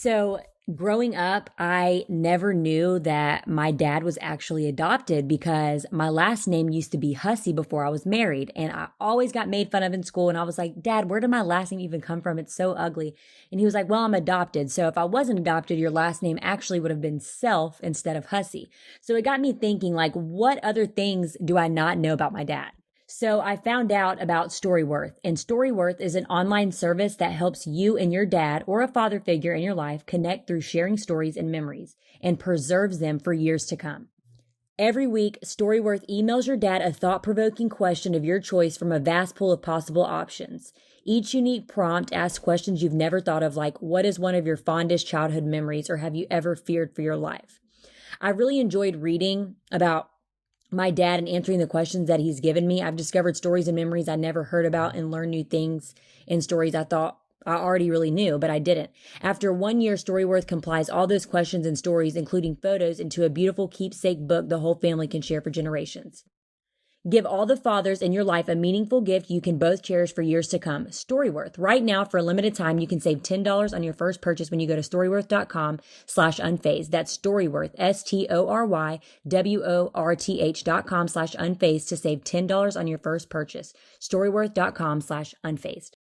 So, growing up, I never knew that my dad was actually adopted because my last name used to be Hussey before I was married. And I always got made fun of in school. And I was like, Dad, where did my last name even come from? It's so ugly. And he was like, well, I'm adopted. So, if I wasn't adopted, your last name actually would have been Self instead of Hussey. So, it got me thinking, like, what other things do I not know about my dad? So I found out about Storyworth, and Storyworth is an online service that helps you and your dad or a father figure in your life connect through sharing stories and memories and preserves them for years to come. Every week, Storyworth emails your dad a thought-provoking question of your choice from a vast pool of possible options. Each unique prompt asks questions you've never thought of, like, what is one of your fondest childhood memories, or have you ever feared for your life? I really enjoyed reading about my dad and answering the questions that he's given me. I've discovered stories and memories I never heard about and learned new things in stories I thought I already really knew, but I didn't. After 1 year, Storyworth compiles all those questions and stories, including photos, into a beautiful keepsake book the whole family can share for generations. Give all the fathers in your life a meaningful gift you can both cherish for years to come. Storyworth. Right now, for a limited time, you can save $10 on your first purchase when you go to storyworth.com/unfazed. That's Storyworth, STORYWORTH.com/unfazed to save $10 on your first purchase. Storyworth.com/unfazed.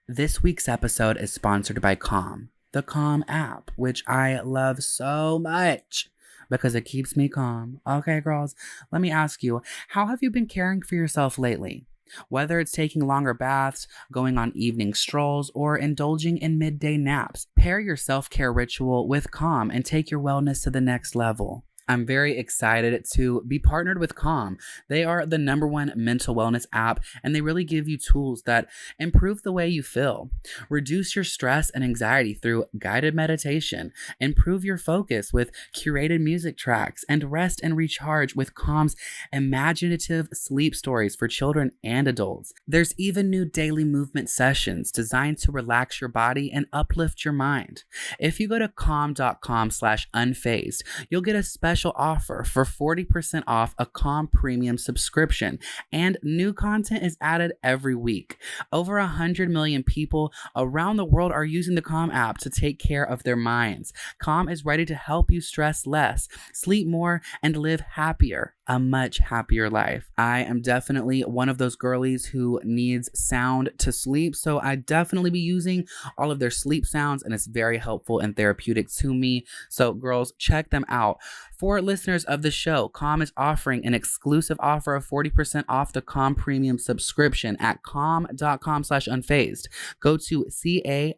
This week's episode is sponsored by Calm, the Calm app, which I love so much because it keeps me calm. Okay, girls, let me ask you, how have you been caring for yourself lately? Whether it's taking longer baths, going on evening strolls, or indulging in midday naps, pair your self-care ritual with Calm and take your wellness to the next level. I'm very excited to be partnered with Calm. They are the #1 mental wellness app, and they really give you tools that improve the way you feel. Reduce your stress and anxiety through guided meditation, improve your focus with curated music tracks, and rest and recharge with Calm's imaginative sleep stories for children and adults. There's even new daily movement sessions designed to relax your body and uplift your mind. If you go to calm.com/unfazed, you'll get a special offer for 40% off a Calm premium subscription, and new content is added every week. Over 100 million people around the world are using the Calm app to take care of their minds. Calm is ready to help you stress less, sleep more, and live happier, a much happier life. I am definitely one of those girlies who needs sound to sleep, so I definitely be using all of their sleep sounds, and it's very helpful and therapeutic to me. So girls, check them out. For listeners of the show, Calm is offering an exclusive offer of 40% off the Calm premium subscription at calm.com/unfazed. Go to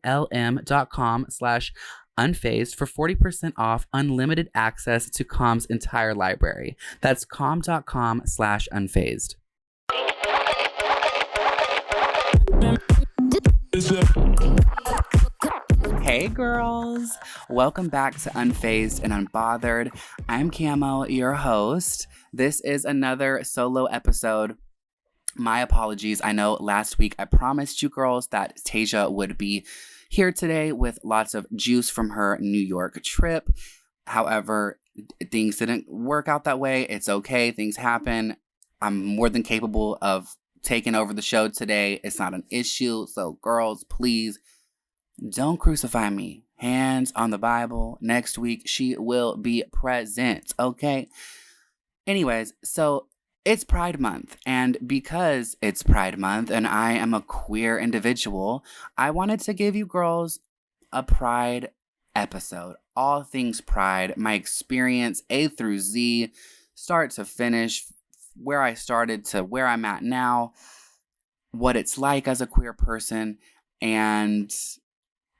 calm.com/unfazed for 40% off unlimited access to Calm's entire library. That's calm.com/unfazed. Hey girls, welcome back to Unfazed and Unbothered. I'm Camo, your host. This is another solo episode. My apologies. I know last week I promised you girls that Tasia would be here today with lots of juice from her New York trip. However, things didn't work out that way. It's okay. Things happen. I'm more than capable of taking over the show today. It's not an issue. So girls, please don't crucify me. Hands on the Bible. Next week, she will be present. Okay? Anyways, so it's Pride Month. And because it's Pride Month and I am a queer individual, I wanted to give you girls a Pride episode. All things Pride. My experience A through Z, start to finish, where I started to where I'm at now, what it's like as a queer person, and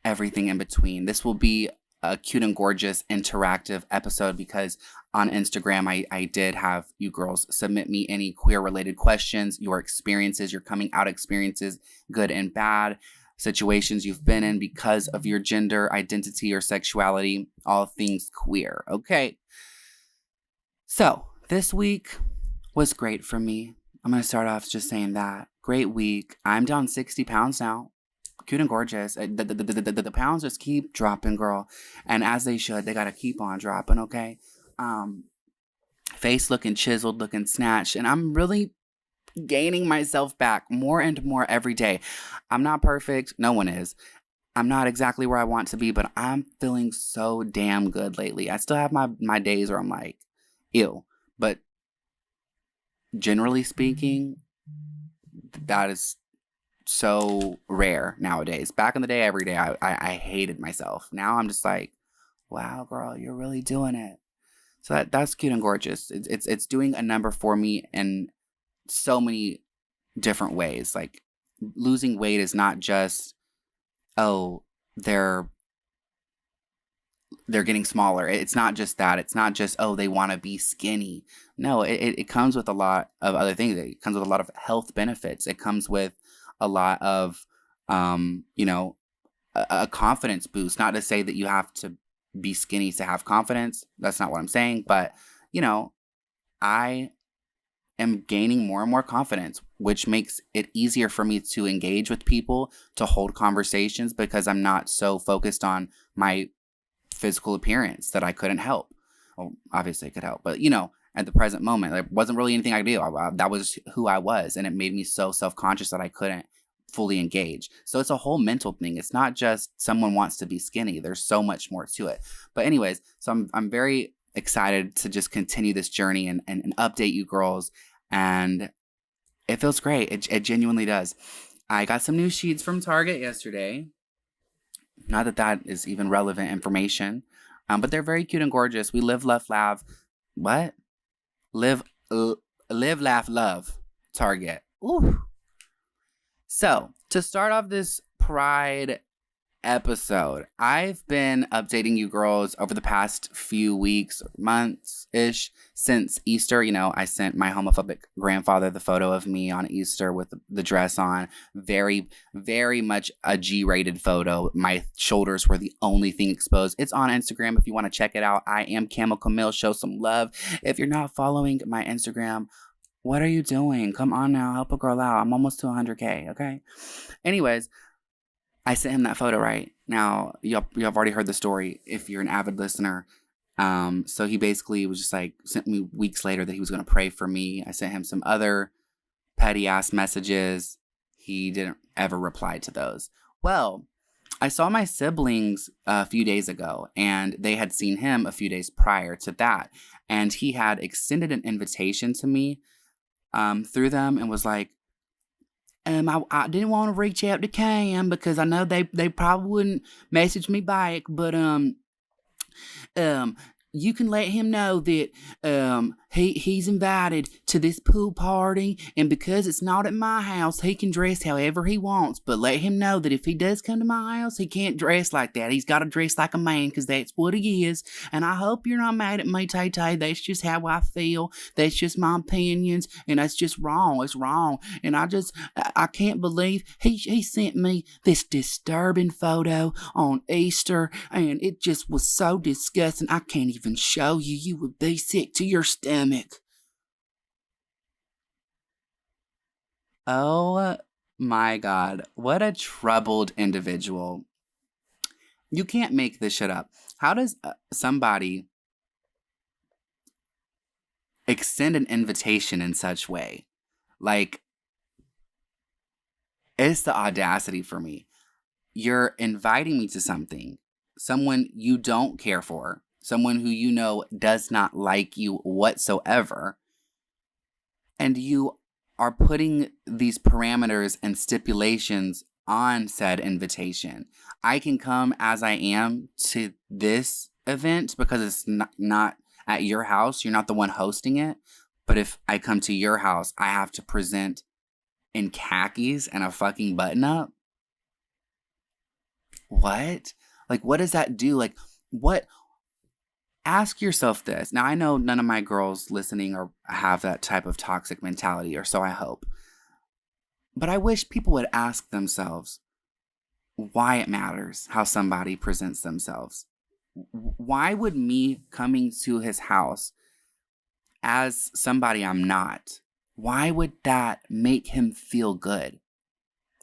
everything in between. This will be a cute and gorgeous interactive episode because on Instagram, I did have you girls submit me any queer related questions, your experiences, your coming out experiences, good and bad, situations you've been in because of your gender identity or sexuality, all things queer. Okay. So this week was great for me. I'm going to start off just saying that. Great week. I'm down 60 pounds now. Cute and gorgeous. The pounds just keep dropping, girl. And as they should, they got to keep on dropping, okay? Face looking chiseled, looking snatched. And I'm really gaining myself back more and more every day. I'm not perfect. No one is. I'm not exactly where I want to be, but I'm feeling so damn good lately. I still have my days where I'm like, ew. But generally speaking, that is so rare nowadays. Back in the day, every day, I hated myself. Now I'm just like, wow, girl, you're really doing it. So that's cute and gorgeous. It's doing a number for me in so many different ways. Like losing weight is not just, oh, they're getting smaller. It's not just that. It's not just, oh, they want to be skinny. No, it comes with a lot of other things. It comes with a lot of health benefits. It comes with a lot of, you know, a confidence boost. Not to say that you have to be skinny to have confidence. That's not what I'm saying. But, you know, I am gaining more and more confidence, which makes it easier for me to engage with people, to hold conversations, because I'm not so focused on my physical appearance that I couldn't help. Well, obviously I could help, but you know, at the present moment, there wasn't really anything I could do. That was who I was, and it made me so self-conscious that I couldn't fully engage. So it's a whole mental thing. It's not just someone wants to be skinny. There's so much more to it. But anyways, so I'm very excited to just continue this journey and update you girls, and it feels great. It genuinely does. I got some new sheets from Target yesterday. Not that that is even relevant information, but they're very cute and gorgeous. We live, laugh. What? Live, laugh, love. Target. Ooh. So to start off this Pride episode, I've been updating you girls over the past few weeks, months-ish, since Easter. You know, I sent my homophobic grandfather the photo of me on Easter with the dress on. Very, very much a G-rated photo. My shoulders were the only thing exposed. It's on Instagram if you want to check it out. I am Camo Camille. Show some love. If you're not following my Instagram, what are you doing? Come on now, help a girl out. I'm almost to 100K, okay? Anyways, I sent him that photo, right? Now, y'all have already heard the story if you're an avid listener. So he basically was just like, sent me weeks later that he was going to pray for me. I sent him some other petty ass messages. He didn't ever reply to those. Well, I saw my siblings a few days ago, and they had seen him a few days prior to that. And he had extended an invitation to me through them and was like, I didn't want to reach out to Cam because I know they probably wouldn't message me back, but you can let him know that he's invited to this pool party, and because it's not at my house, he can dress however he wants. But let him know that if he does come to my house, he can't dress like that. He's got to dress like a man because that's what he is. And I hope you're not mad at me, Tay Tay. That's just how I feel. That's just my opinions, and that's just wrong. It's wrong. And I can't believe he sent me this disturbing photo on Easter, and it just was so disgusting. I can't even show you. You would be sick to your stomach. Oh my God. What a troubled individual. You can't make this shit up. How does somebody extend an invitation in such way? Like, it's the audacity for me. You're inviting me to something, someone you don't care for, someone who you know does not like you whatsoever, and you are putting these parameters and stipulations on said invitation. I can come as I am to this event because it's not at your house. You're not the one hosting it. But if I come to your house, I have to present in khakis and a fucking button up. What? Like, what does that do? Like, what? Ask yourself this. Now, I know none of my girls listening have that type of toxic mentality, or so I hope. But I wish people would ask themselves why it matters how somebody presents themselves. Why would me coming to his house as somebody I'm not, why would that make him feel good?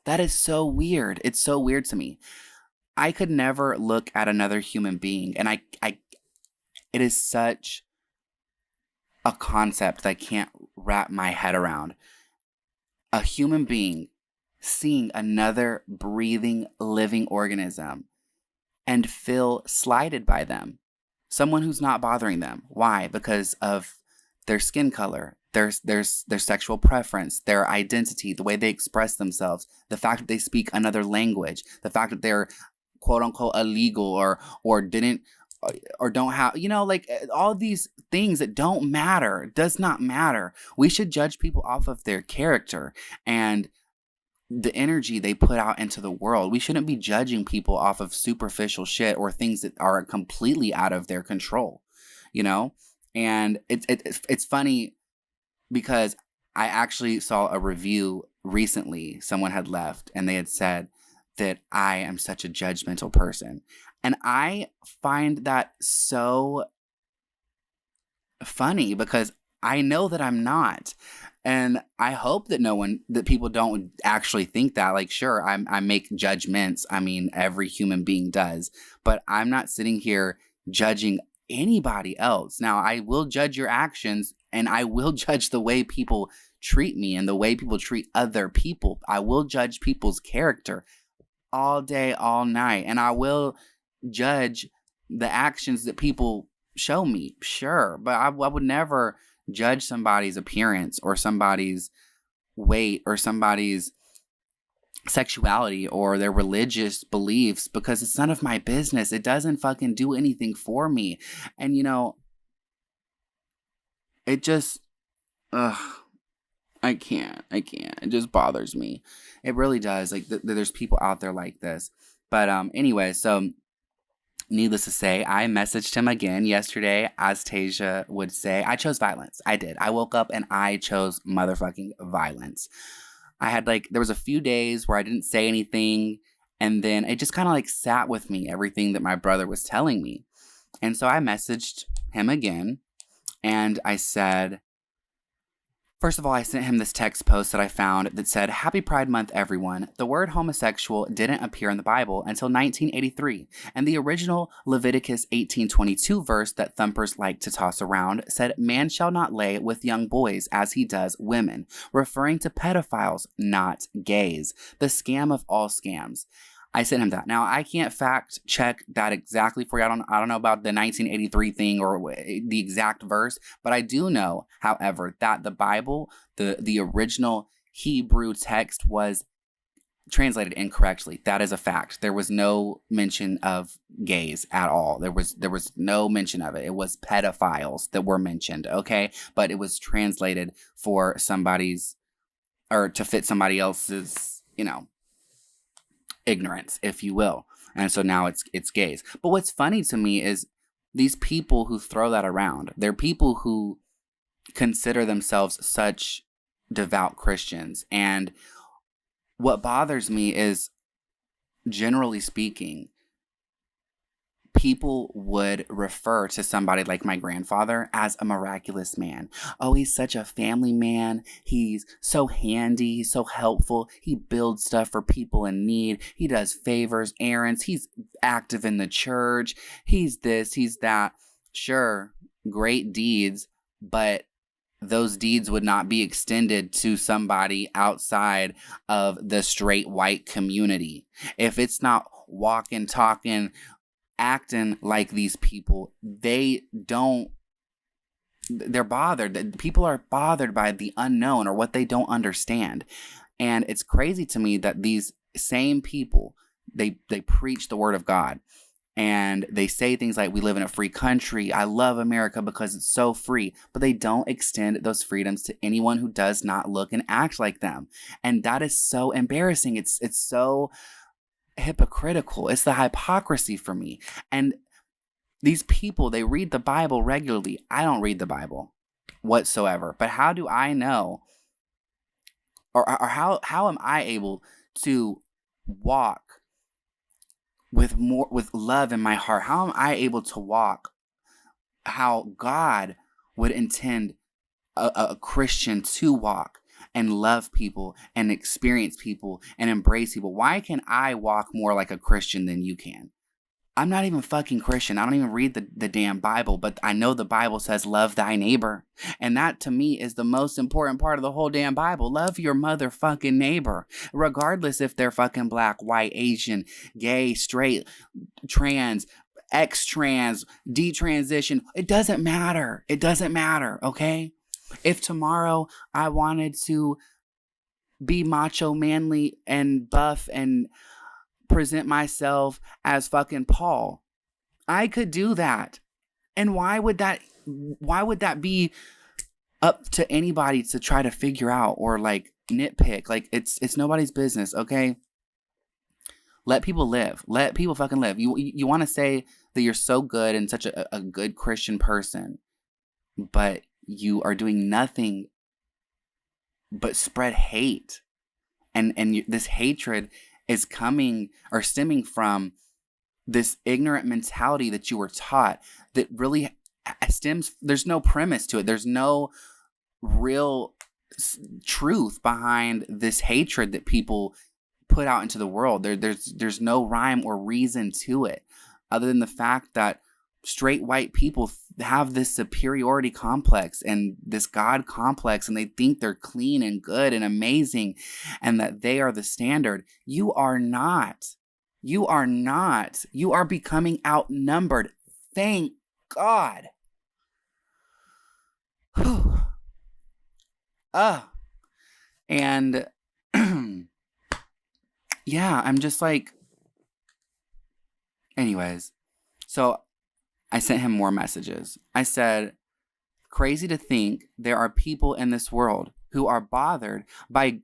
That is so weird. It's so weird to me. I could never look at another human being, and it is such a concept that I can't wrap my head around. A human being seeing another breathing, living organism and feel slighted by them. Someone who's not bothering them. Why? Because of their skin color, their sexual preference, their identity, the way they express themselves, the fact that they speak another language, the fact that they're quote unquote illegal or didn't or don't have, like all these things that don't matter, does not matter. We should judge people off of their character and the energy they put out into the world. We shouldn't be judging people off of superficial shit or things that are completely out of their control, And it's funny because I actually saw a review recently. Someone had left and they had said that I am such a judgmental person. And I find that so funny because I know that I'm not. And I hope that people don't actually think that. Like, sure, I make judgments. I mean, every human being does. But I'm not sitting here judging anybody else. Now, I will judge your actions and I will judge the way people treat me and the way people treat other people. I will judge people's character all day, all night. And I will judge the actions that people show me. Sure. But I would never judge somebody's appearance or somebody's weight or somebody's sexuality or their religious beliefs because it's none of my business. It doesn't fucking do anything for me. And it just, I can't. It just bothers me. It really does. Like there's people out there like this. But anyway, so needless to say, I messaged him again yesterday, as Tasia would say. I chose violence. I did. I woke up and I chose motherfucking violence. I had there was a few days where I didn't say anything. And then it just kind of sat with me, everything that my brother was telling me. And so I messaged him again and I said, first of all, I sent him this text post that I found that said, "Happy Pride Month, everyone. The word homosexual didn't appear in the Bible until 1983, and the original Leviticus 18:22 verse that thumpers like to toss around said, 'Man shall not lay with young boys as he does women,' referring to pedophiles, not gays. The scam of all scams." I sent him that. Now, I can't fact check that exactly for you. I don't know about the 1983 thing or the exact verse, but I do know, however, that the Bible, the original Hebrew text was translated incorrectly. That is a fact. There was no mention of gays at all. There was no mention of it. It was pedophiles that were mentioned, okay? But it was translated for somebody's, or to fit somebody else's, ignorance, if you will. And so now it's gays. But what's funny to me is these people who throw that around, they're people who consider themselves such devout Christians. And what bothers me is, generally speaking, people would refer to somebody like my grandfather as a miraculous man. Oh, he's such a family man. He's so handy. He's so helpful. He builds stuff for people in need. He does favors, errands. He's active in the church. He's this, he's that. Sure, great deeds, but those deeds would not be extended to somebody outside of the straight white community. If it's not walking, talking, acting like these people, they're bothered. People are bothered by the unknown or what they don't understand. And it's crazy to me that these same people, they preach the word of God and they say things like, we live in a free country. I love America because it's so free, but they don't extend those freedoms to anyone who does not look and act like them. And that is so embarrassing. It's so hypocritical. It's the hypocrisy for me. And these people, they read the Bible regularly. I don't read the Bible whatsoever. But how do I know, or how am I able to walk with love in my heart? How am I able to walk how God would intend a Christian to walk and love people and experience people and embrace people? Why can I walk more like a Christian than you can? I'm not even fucking Christian. I don't even read the damn Bible, but I know the Bible says love thy neighbor. And that to me is the most important part of the whole damn Bible. Love your motherfucking neighbor, regardless if they're fucking black, white, Asian, gay, straight, trans, X-trans, detransition. It doesn't matter. It doesn't matter, okay? If tomorrow I wanted to be macho, manly, and buff and present myself as fucking Paul, I could do that. And why would that be up to anybody to try to figure out or like nitpick? Like it's nobody's business, okay? Let people live. Let people fucking live. You want to say that you're so good and such a good Christian person, but you are doing nothing but spread hate. And this hatred is coming or stemming from this ignorant mentality that you were taught that really stems, there's no premise to it. There's no real truth behind this hatred that people put out into the world. There's no rhyme or reason to it other than the fact that straight white people have this superiority complex and this God complex, and they think they're clean and good and amazing and that they are the standard. You are not. You are not. You are becoming outnumbered. Thank God. Whew. And yeah, I'm just like, anyways, so I sent him more messages. I said, crazy to think there are people in this world who are bothered by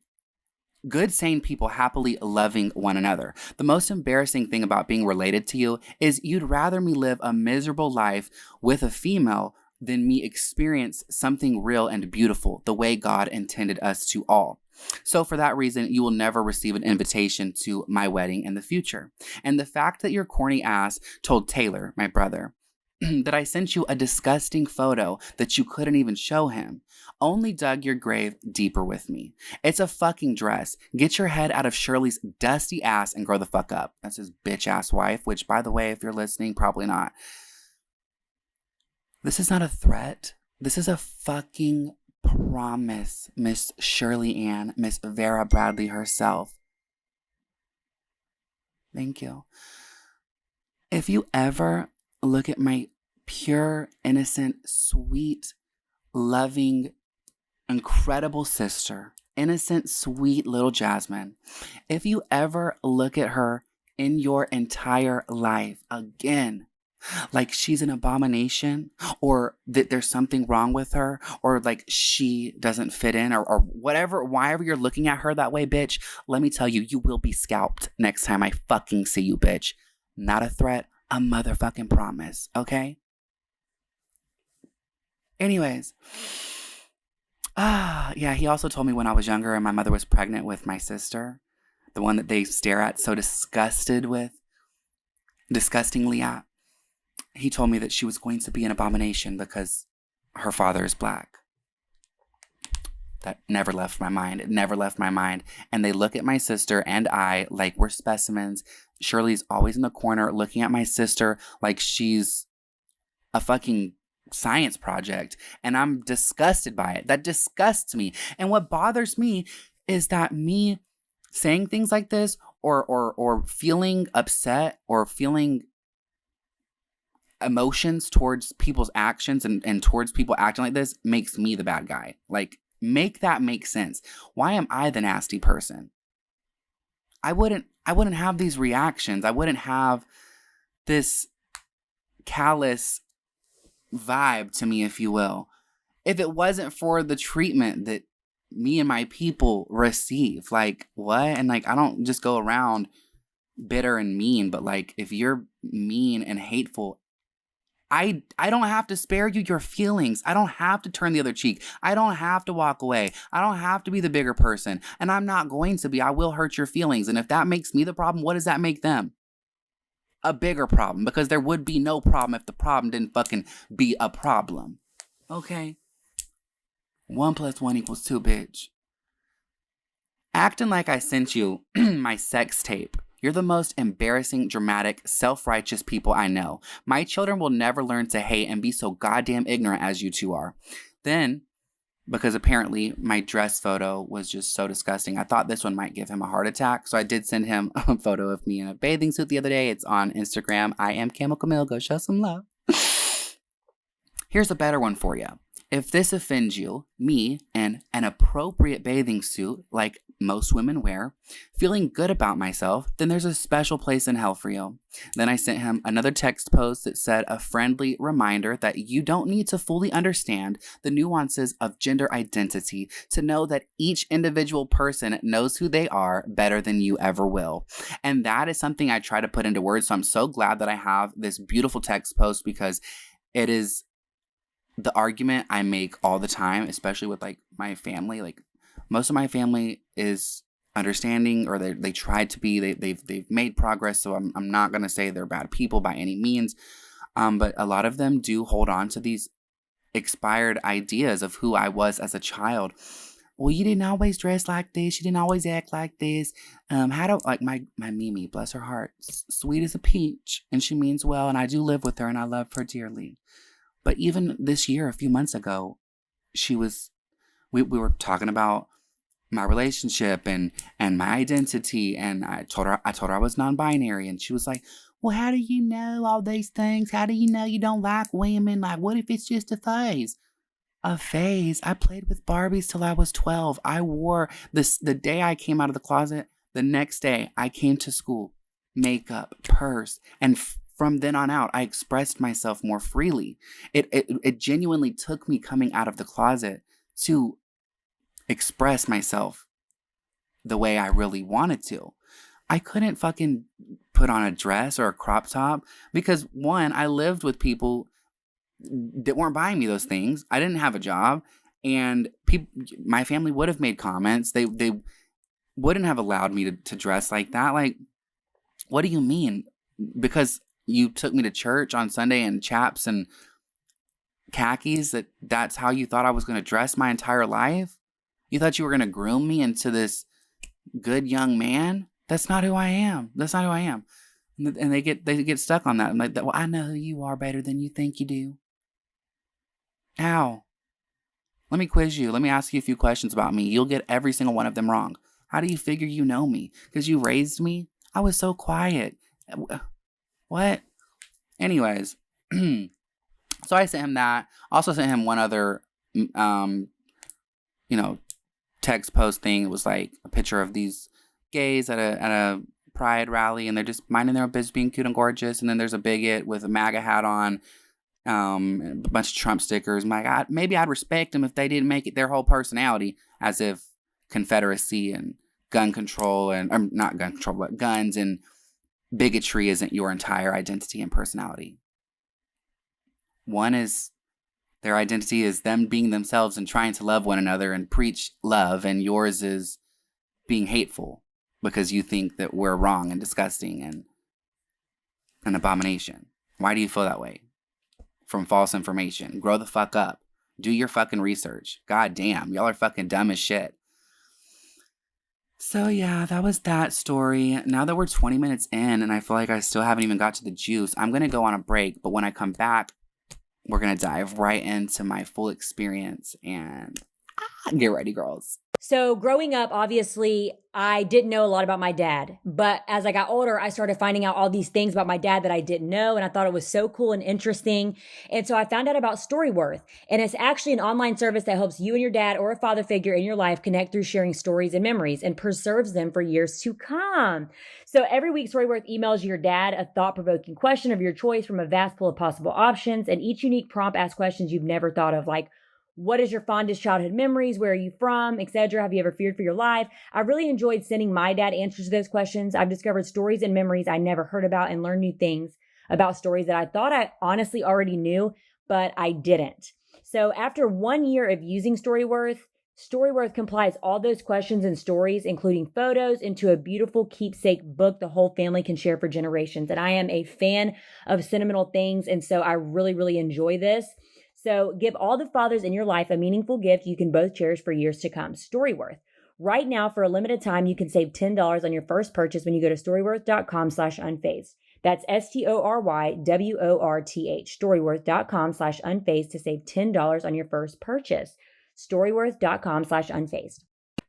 good, sane people happily loving one another. The most embarrassing thing about being related to you is you'd rather me live a miserable life with a female than me experience something real and beautiful the way God intended us to all. So for that reason, you will never receive an invitation to my wedding in the future. And the fact that your corny ass told Taylor, my brother, that I sent you a disgusting photo that you couldn't even show him only dug your grave deeper with me. It's a fucking dress. Get your head out of Shirley's dusty ass and grow the fuck up. That's his bitch ass wife, which, by the way, if you're listening, probably not. This is not a threat. This is a fucking promise, Miss Shirley Ann, Miss Vera Bradley herself. Thank you. If you ever look at my pure, innocent, sweet, loving, incredible sister, innocent, sweet little Jasmine, if you ever look at her in your entire life again, like she's an abomination, or that there's something wrong with her, or like she doesn't fit in, or whatever, why you're looking at her that way, bitch, let me tell you, you will be scalped next time I fucking see you, bitch. Not a threat, a motherfucking promise, okay? Anyways, yeah, he also told me when I was younger and my mother was pregnant with my sister, the one that they stare at so disgustingly at, he told me that she was going to be an abomination because her father is black. That never left my mind. It never left my mind. And they look at my sister and I like we're specimens. Shirley's always in the corner looking at my sister like she's a fucking science project. And I'm disgusted by it. That disgusts me. And what bothers me is that me saying things like this or feeling upset or feeling emotions towards people's actions and towards people acting like this makes me the bad guy. Like, make that make sense. Why am I the nasty person? I wouldn't have these reactions. I wouldn't have this callous vibe to me, if you will, if it wasn't for the treatment that me and my people receive. Like, what? And like, I don't just go around bitter and mean, but like, if you're mean and hateful, I don't have to spare you your feelings. I don't have to turn the other cheek. I don't have to walk away. I don't have to be the bigger person. And I'm not going to be. I will hurt your feelings. And if that makes me the problem, what does that make them? A bigger problem. Because there would be no problem if the problem didn't fucking be a problem. Okay? 1 + 1 = 2, bitch. Acting like I sent you my sex tape You're the most embarrassing, dramatic, self-righteous people I know. My children will never learn to hate and be so goddamn ignorant as you two are. Then, because apparently my dress photo was just so disgusting, I thought this one might give him a heart attack. So I did send him a photo of me in a bathing suit the other day. It's on Instagram. I am Camo Camille. Go show some love. Here's a better one for you. If this offends you, me in an appropriate bathing suit, like most women wear, feeling good about myself, then there's a special place in hell for you. Then I sent him another text post that said a friendly reminder that you don't need to fully understand the nuances of gender identity to know that each individual person knows who they are better than you ever will. And that is something I try to put into words. So I'm so glad that I have this beautiful text post, because it is the argument I make all the time, especially with like my family. Like most of my family is understanding, or they try to be. They've made progress. So I'm not gonna say they're bad people by any means. But a lot of them do hold on to these expired ideas of who I was as a child. Well, you didn't always dress like this. You didn't always act like this. How do, like my Mimi, bless her heart, sweet as a peach, and she means well, and I do live with her, and I love her dearly. But even this year, a few months ago, we were talking about my relationship and my identity. And I told her I was non-binary. And she was like, well, how do you know all these things? How do you know you don't like women? Like, what if it's just a phase? A phase? I played with Barbies till I was 12. I wore this the day I came out of the closet. The next day I came to school, makeup, purse, and from then on out, I expressed myself more freely. It genuinely took me coming out of the closet to express myself the way I really wanted to. I couldn't fucking put on a dress or a crop top because, one, I lived with people that weren't buying me those things. I didn't have a job, and my family would have made comments. They wouldn't have allowed me to dress like that. Like, what do you mean? Because you took me to church on Sunday in chaps and khakis, that's how you thought I was going to dress my entire life? You thought you were going to groom me into this good young man? That's not who I am. That's not who I am. And they get stuck on that. I'm like, well, I know who you are better than you think you do. How? Let me quiz you. Let me ask you a few questions about me. You'll get every single one of them wrong. How do you figure you know me? Because you raised me? I was so quiet. What? Anyways, so I sent him that. Also sent him one other, text post thing. It was like a picture of these gays at a pride rally, and they're just minding their own business, being cute and gorgeous. And then there's a bigot with a MAGA hat on, a bunch of Trump stickers. I'm like, maybe I'd respect them if they didn't make it their whole personality, as if Confederacy and gun control and not gun control, but guns and bigotry isn't your entire identity and personality. One is their identity is them being themselves and trying to love one another and preach love, and yours is being hateful because you think that we're wrong and disgusting and an abomination. Why do you feel that way? From false information. Grow the fuck up. Do your fucking research. God damn, y'all are fucking dumb as shit. So yeah, that was that story. Now that we're 20 minutes in and I feel like I still haven't even got to the juice, I'm going to go on a break. But when I come back, we're going to dive right into my full experience. And get ready, girls. So growing up, obviously, I didn't know a lot about my dad. But as I got older, I started finding out all these things about my dad that I didn't know. And I thought it was so cool and interesting. And so I found out about Storyworth. And it's actually an online service that helps you and your dad or a father figure in your life connect through sharing stories and memories and preserves them for years to come. So every week, Storyworth emails your dad a thought-provoking question of your choice from a vast pool of possible options. And each unique prompt asks questions you've never thought of, like, what is your fondest childhood memories? Where are you from? Etc. Have you ever feared for your life? I really enjoyed sending my dad answers to those questions. I've discovered stories and memories I never heard about and learned new things about stories that I thought I honestly already knew, but I didn't. So after 1 year of using Storyworth, Storyworth compiles all those questions and stories, including photos, into a beautiful keepsake book the whole family can share for generations. And I am a fan of sentimental things, and so I really, really enjoy this. So give all the fathers in your life a meaningful gift you can both cherish for years to come. Storyworth. Right now, for a limited time, you can save $10 on your first purchase when you go to storyworth.com/unfazed. That's STORYWORTH, storyworth.com/unfazed to save $10 on your first purchase. Storyworth.com/unfazed.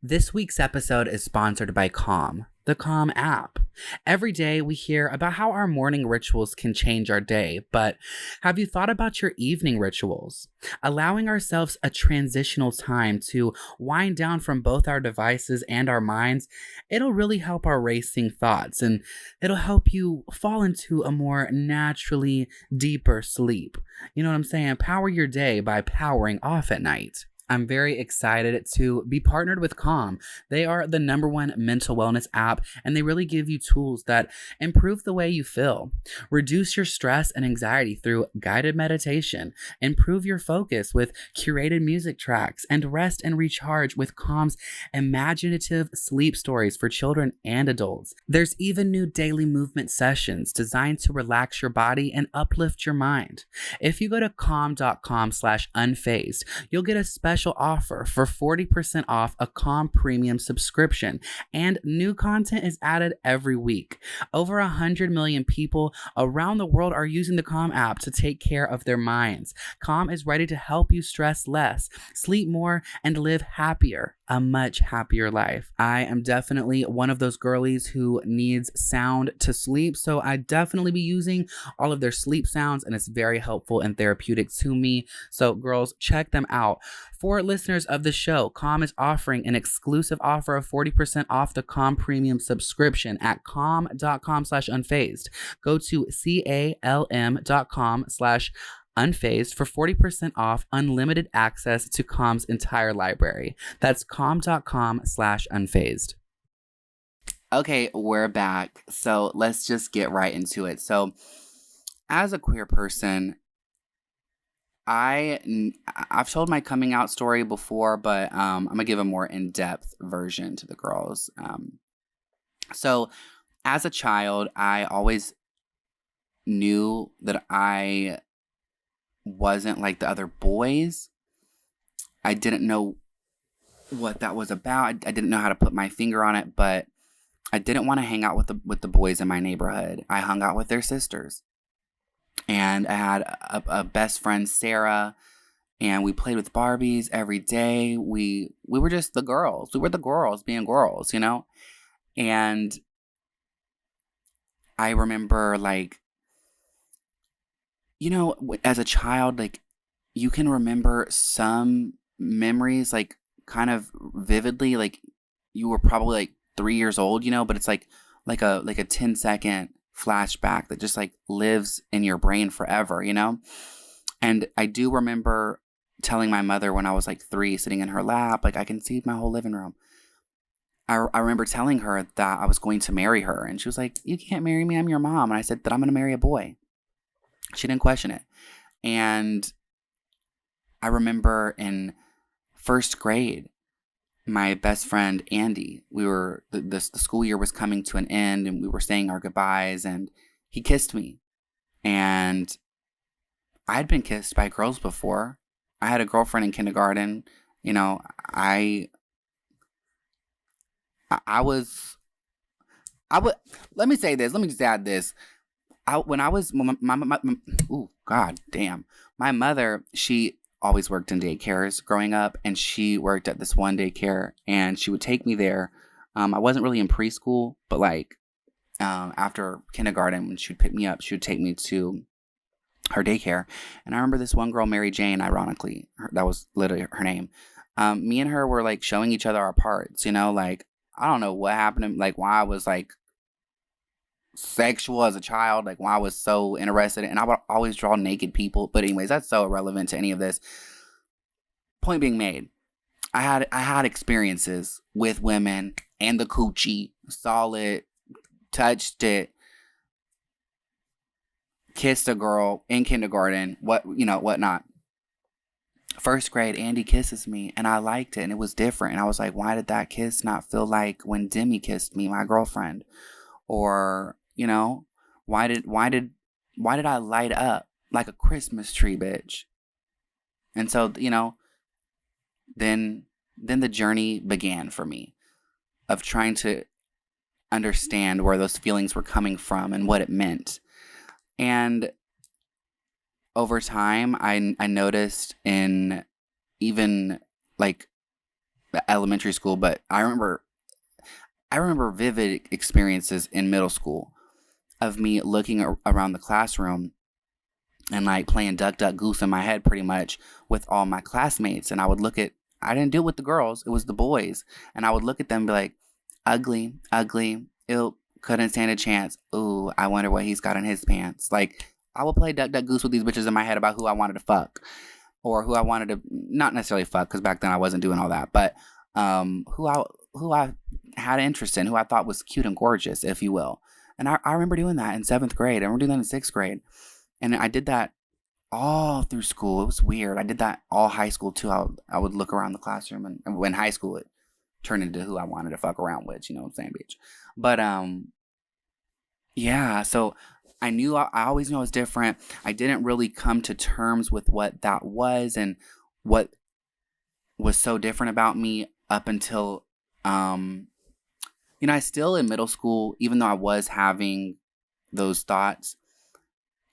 This week's episode is sponsored by Calm, the Calm app. Every day we hear about how our morning rituals can change our day, but have you thought about your evening rituals? Allowing ourselves a transitional time to wind down from both our devices and our minds, it'll really help our racing thoughts, and it'll help you fall into a more naturally deeper sleep. You know what I'm saying? Power your day by powering off at night. I'm very excited to be partnered with Calm. They are the #1 mental wellness app, and they really give you tools that improve the way you feel. Reduce your stress and anxiety through guided meditation, improve your focus with curated music tracks, and rest and recharge with Calm's imaginative sleep stories for children and adults. There's even new daily movement sessions designed to relax your body and uplift your mind. If you go to calm.com/unfazed, you'll get a special offer for 40% off a Calm premium subscription, and new content is added every week. Over 100 million people around the world are using the Calm app to take care of their minds. Calm is ready to help you stress less, sleep more, and live happier, a much happier life. I am definitely one of those girlies who needs sound to sleep, so I definitely be using all of their sleep sounds, and it's very helpful and therapeutic to me. So girls, check them out. For listeners of the show, Calm is offering an exclusive offer of 40% off the Calm premium subscription at calm.com/unfazed. Go to calm.com/unfazed for 40% off unlimited access to Calm's entire library. That's calm.com/unfazed. Okay, we're back. So let's just get right into it. So as a queer person, I've told my coming out story before, but I'm gonna give a more in-depth version to the girls. So as a child, I always knew that I wasn't like the other boys. I didn't know what that was about. I didn't know how to put my finger on it, but I didn't want to hang out with the boys in my neighborhood. I hung out with their sisters. And I had a best friend, Sarah, and we played with Barbies every day. We were just the girls. We were the girls being girls, you know? And I remember, like, you know, as a child, like, you can remember some memories, like, kind of vividly. Like, you were probably, like, 3 years old, you know? But it's like a 10-second flashback that just like lives in your brain forever, you know? And I do remember telling my mother when I was like 3, sitting in her lap, like I can see my whole living room. I remember telling her that I was going to marry her, and she was like, "You can't marry me, I'm your mom." And I said that I'm going to marry a boy. She didn't question it. And I remember in first grade, my best friend, Andy, the school year was coming to an end, and we were saying our goodbyes, and he kissed me. And I had been kissed by girls before. I had a girlfriend in kindergarten. You know, I was, let me say this. Let me just add this. Oh, God damn. My mother, she always worked in daycares growing up, and she worked at this one daycare, and she would take me there. I wasn't really in preschool, but like after kindergarten, when she would pick me up, she would take me to her daycare. And I remember this one girl, Mary Jane, ironically, that was literally her name. Me and her were like showing each other our parts, you know, like I don't know what happened, like why I was like sexual as a child, like why I was so interested and I would always draw naked people. But anyways, that's so irrelevant to any of this. Point being made, I had experiences with women and the coochie, saw it, touched it, kissed a girl in kindergarten, whatnot. First grade, Andy kisses me, and I liked it, and it was different. And I was like, why did that kiss not feel like when Demi kissed me, my girlfriend? Or, you know, why did I light up like a Christmas tree, bitch? And so, you know, then the journey began for me. of trying to understand where those feelings were coming from and what it meant. And over time, I noticed in even like elementary school, but I remember vivid experiences in middle school of me looking around the classroom and like playing duck, duck, goose in my head pretty much with all my classmates. And I didn't deal with the girls, it was the boys. And I would look at them and be like, ugly, ugly, ew, couldn't stand a chance. Ooh, I wonder what he's got in his pants. Like, I would play duck, duck, goose with these bitches in my head about who I wanted to fuck. Or who I wanted to, not necessarily fuck, because back then I wasn't doing all that, but who I had interest in, who I thought was cute and gorgeous, if you will. And I remember doing that in 7th grade. I remember doing that in 6th grade. And I did that all through school. It was weird. I did that all high school too. I would look around the classroom, and in high school it turned into who I wanted to fuck around with, you know what I'm saying, bitch. But yeah, so I always knew I was different. I didn't really come to terms with what that was and what was so different about me up until, I still in middle school, even though I was having those thoughts,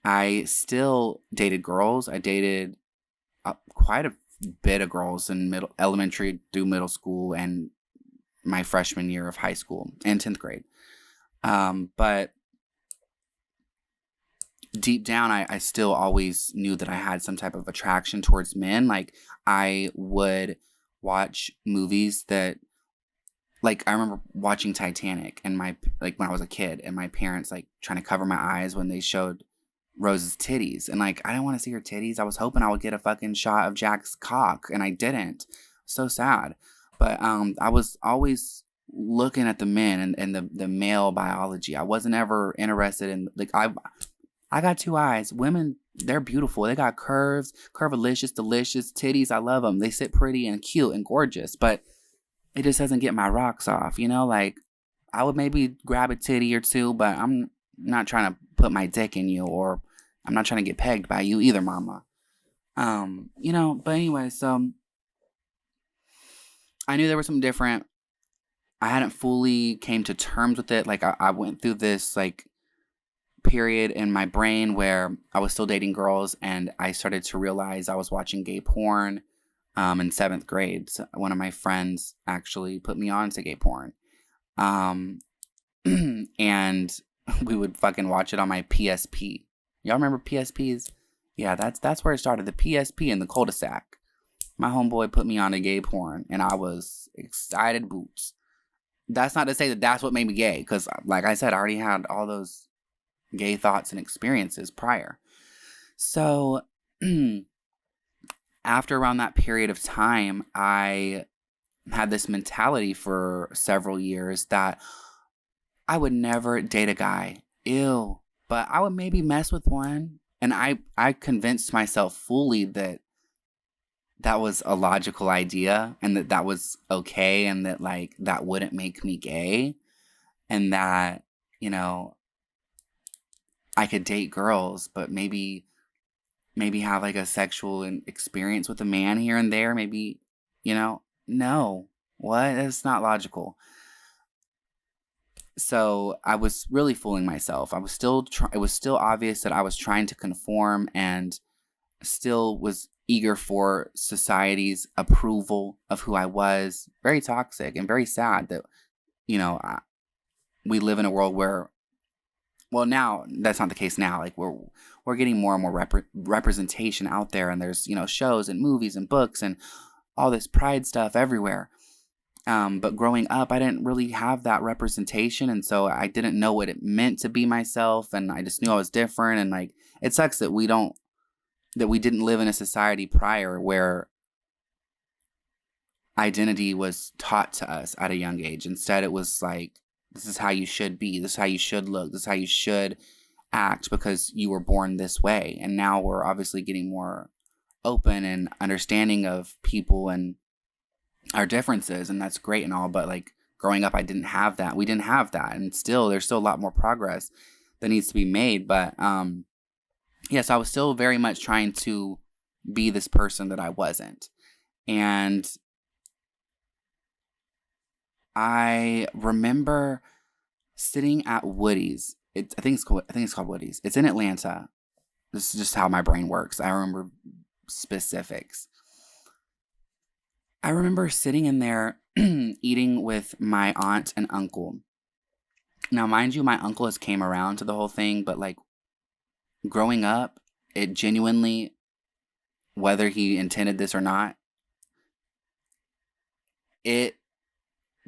I still dated girls. I dated quite a bit of girls in elementary through middle school and my freshman year of high school and 10th grade. But deep down, I still always knew that I had some type of attraction towards men. Like, I would watch movies that, like, I remember watching Titanic and when I was a kid, and my parents like trying to cover my eyes when they showed Rose's titties. And like, I didn't want to see her titties. I was hoping I would get a fucking shot of Jack's cock, and I didn't. So sad. But I was always looking at the men and the male biology. I wasn't ever interested in, like, I got 2 eyes. Women, they're beautiful. They got curves, curvilicious, delicious titties. I love them. They sit pretty and cute and gorgeous, but it just doesn't get my rocks off, you know? Like, I would maybe grab a titty or two, but I'm not trying to put my dick in you, or I'm not trying to get pegged by you either, mama. But anyway, so I knew there was something different. I hadn't fully came to terms with it. Like, I went through this, like, period in my brain where I was still dating girls, and I started to realize I was watching gay porn in 7th grade. So one of my friends actually put me on to gay porn. And we would fucking watch it on my PSP. Y'all remember PSPs? Yeah, that's where it started. The PSP in the cul-de-sac. My homeboy put me on to gay porn, and I was excited boots. That's not to say that that's what made me gay, because like I said, I already had all those gay thoughts and experiences prior. So after around that period of time, I had this mentality for several years that I would never date a guy. Ew. But I would maybe mess with one. And I convinced myself fully that that was a logical idea, and that was okay, and that, like, that wouldn't make me gay, and that, I could date girls, but maybe have like a sexual experience with a man here and there. Maybe, no, what? That's not logical. So I was really fooling myself. I was still, it was still obvious that I was trying to conform, and still was eager for society's approval of who I was. Very toxic and very sad that, we live in a world where, well, now that's not the case now. Like, we're getting more and more representation out there, and there's, shows and movies and books and all this pride stuff everywhere. But growing up, I didn't really have that representation, and so I didn't know what it meant to be myself, and I just knew I was different. And like, it sucks that we didn't live in a society prior where identity was taught to us at a young age. Instead, it was like, this is how you should be, this is how you should look, this is how you should act, because you were born this way. And now we're obviously getting more open and understanding of people and our differences, and that's great and all, but like, growing up, I didn't have that. We didn't have that, and there's still a lot more progress that needs to be made. But so I was still very much trying to be this person that I wasn't. And I remember sitting at Woody's. I think it's called Woody's. It's in Atlanta. This is just how my brain works. I remember specifics. I remember sitting in there eating with my aunt and uncle. Now, mind you, my uncle has came around to the whole thing, but like growing up, it genuinely, whether he intended this or not,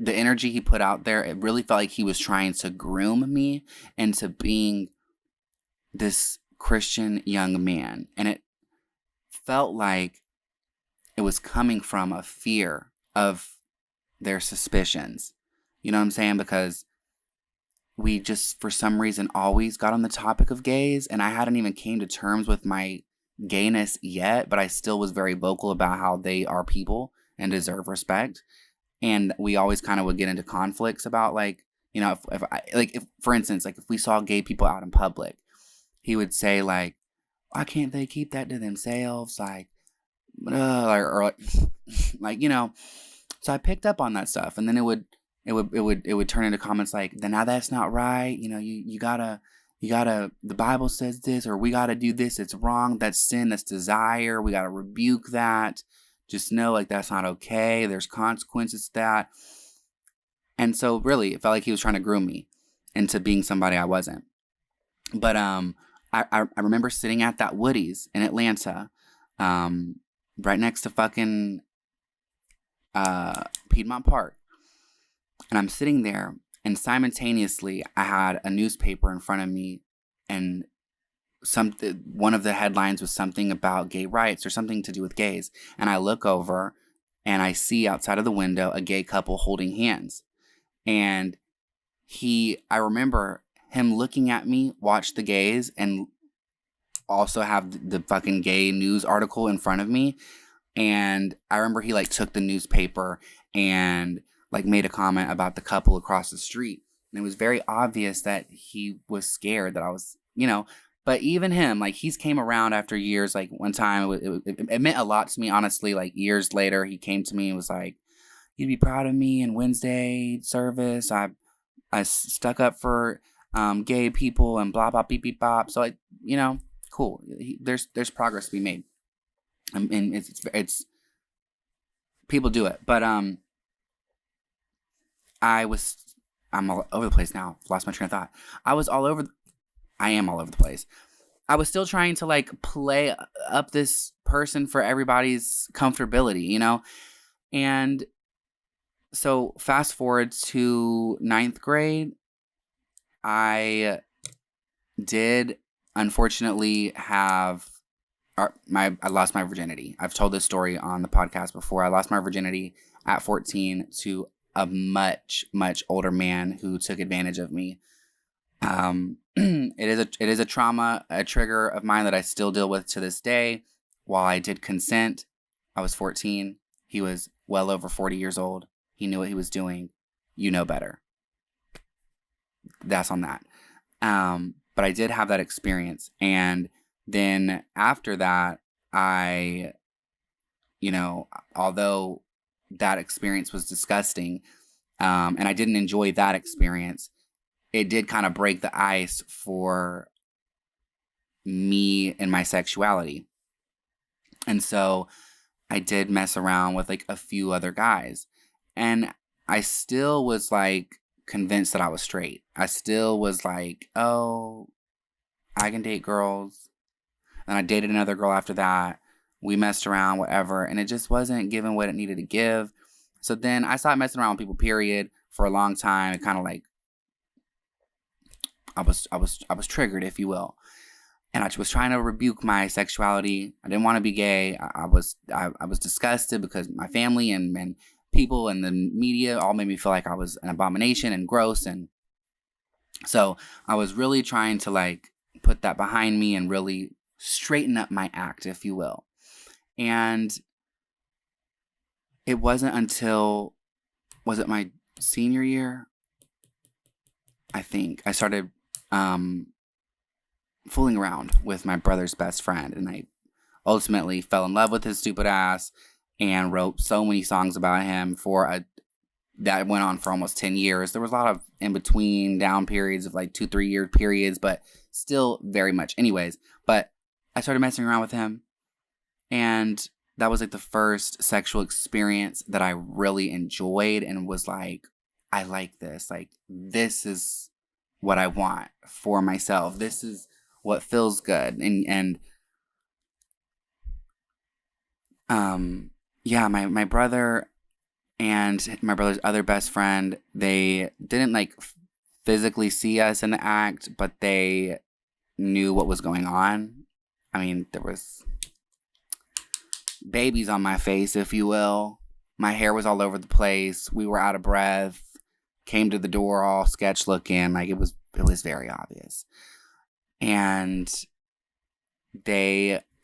the energy he put out there, it really felt like he was trying to groom me into being this Christian young man. And it felt like it was coming from a fear of their suspicions. You know what I'm saying? Because we just, for some reason, always got on the topic of gays. And I hadn't even came to terms with my gayness yet, but I still was very vocal about how they are people and deserve respect. And we always kind of would get into conflicts about, like, you know, if for instance, like if we saw gay people out in public, he would say like, why can't they keep that to themselves? Like, or like, you know, so I picked up on that stuff, and then it would turn into comments like, then now that's not right. You know, you gotta, the Bible says this, or we gotta do this. It's wrong. That's sin. That's desire. We gotta rebuke that. Just know, like, that's not okay. There's consequences to that. And so really, it felt like he was trying to groom me into being somebody I wasn't. But I remember sitting at that Woody's in Atlanta, right next to fucking Piedmont Park. And I'm sitting there, and simultaneously, I had a newspaper in front of me, and one of the headlines was something about gay rights or something to do with gays. And I look over, and I see outside of the window a gay couple holding hands. And I remember him looking at me, watch the gays, and also have the fucking gay news article in front of me. And I remember he like took the newspaper and like made a comment about the couple across the street. And it was very obvious that he was scared that I was, you know, but even him, like, he's came around after years. Like, one time it meant a lot to me, honestly. Like, years later, he came to me and was like, you'd be proud of me in Wednesday service. I stuck up for gay people and blah, blah, beep, beep, bop. So, like, you know, cool. There's progress to be made. And it's people do it. But I'm all over the place now. Lost my train of thought. I am all over the place. I was still trying to like play up this person for everybody's comfortability, you know? And so fast forward to 9th grade, I did unfortunately I lost my virginity. I've told this story on the podcast before. I lost my virginity at 14 to a much, much older man who took advantage of me. It is a trauma, a trigger of mine that I still deal with to this day. While I did consent, I was 14. He was well over 40 years old. He knew what he was doing. You know better. That's on that. But I did have that experience. And then after that, although that experience was disgusting, and I didn't enjoy that experience, it did kind of break the ice for me and my sexuality. And so I did mess around with like a few other guys. And I still was like convinced that I was straight. I still was like, oh, I can date girls. And I dated another girl after that. We messed around, whatever. And it just wasn't giving what it needed to give. So then I stopped messing around with people, period, for a long time. It kind of like, I was triggered, if you will. And I was trying to rebuke my sexuality. I didn't want to be gay. I was disgusted because my family and people and the media all made me feel like I was an abomination and gross. And so I was really trying to like put that behind me and really straighten up my act, if you will. And it wasn't until, was it my senior year? I think I started fooling around with my brother's best friend, and I ultimately fell in love with his stupid ass and wrote so many songs about him for a that went on for almost 10 years. There was a lot of in between down periods of like 2-3 year periods, but still very much. Anyways, but I started messing around with him, and that was like the first sexual experience that I really enjoyed and was like, I like this. Like, this is what I want for myself. This is what feels good. And yeah, my brother and my brother's other best friend, they didn't like physically see us in the act, but they knew what was going on. I mean, there was babies on my face, if you will. My hair was all over the place. We were out of breath. Came to the door all sketch looking. Like, it was very obvious. And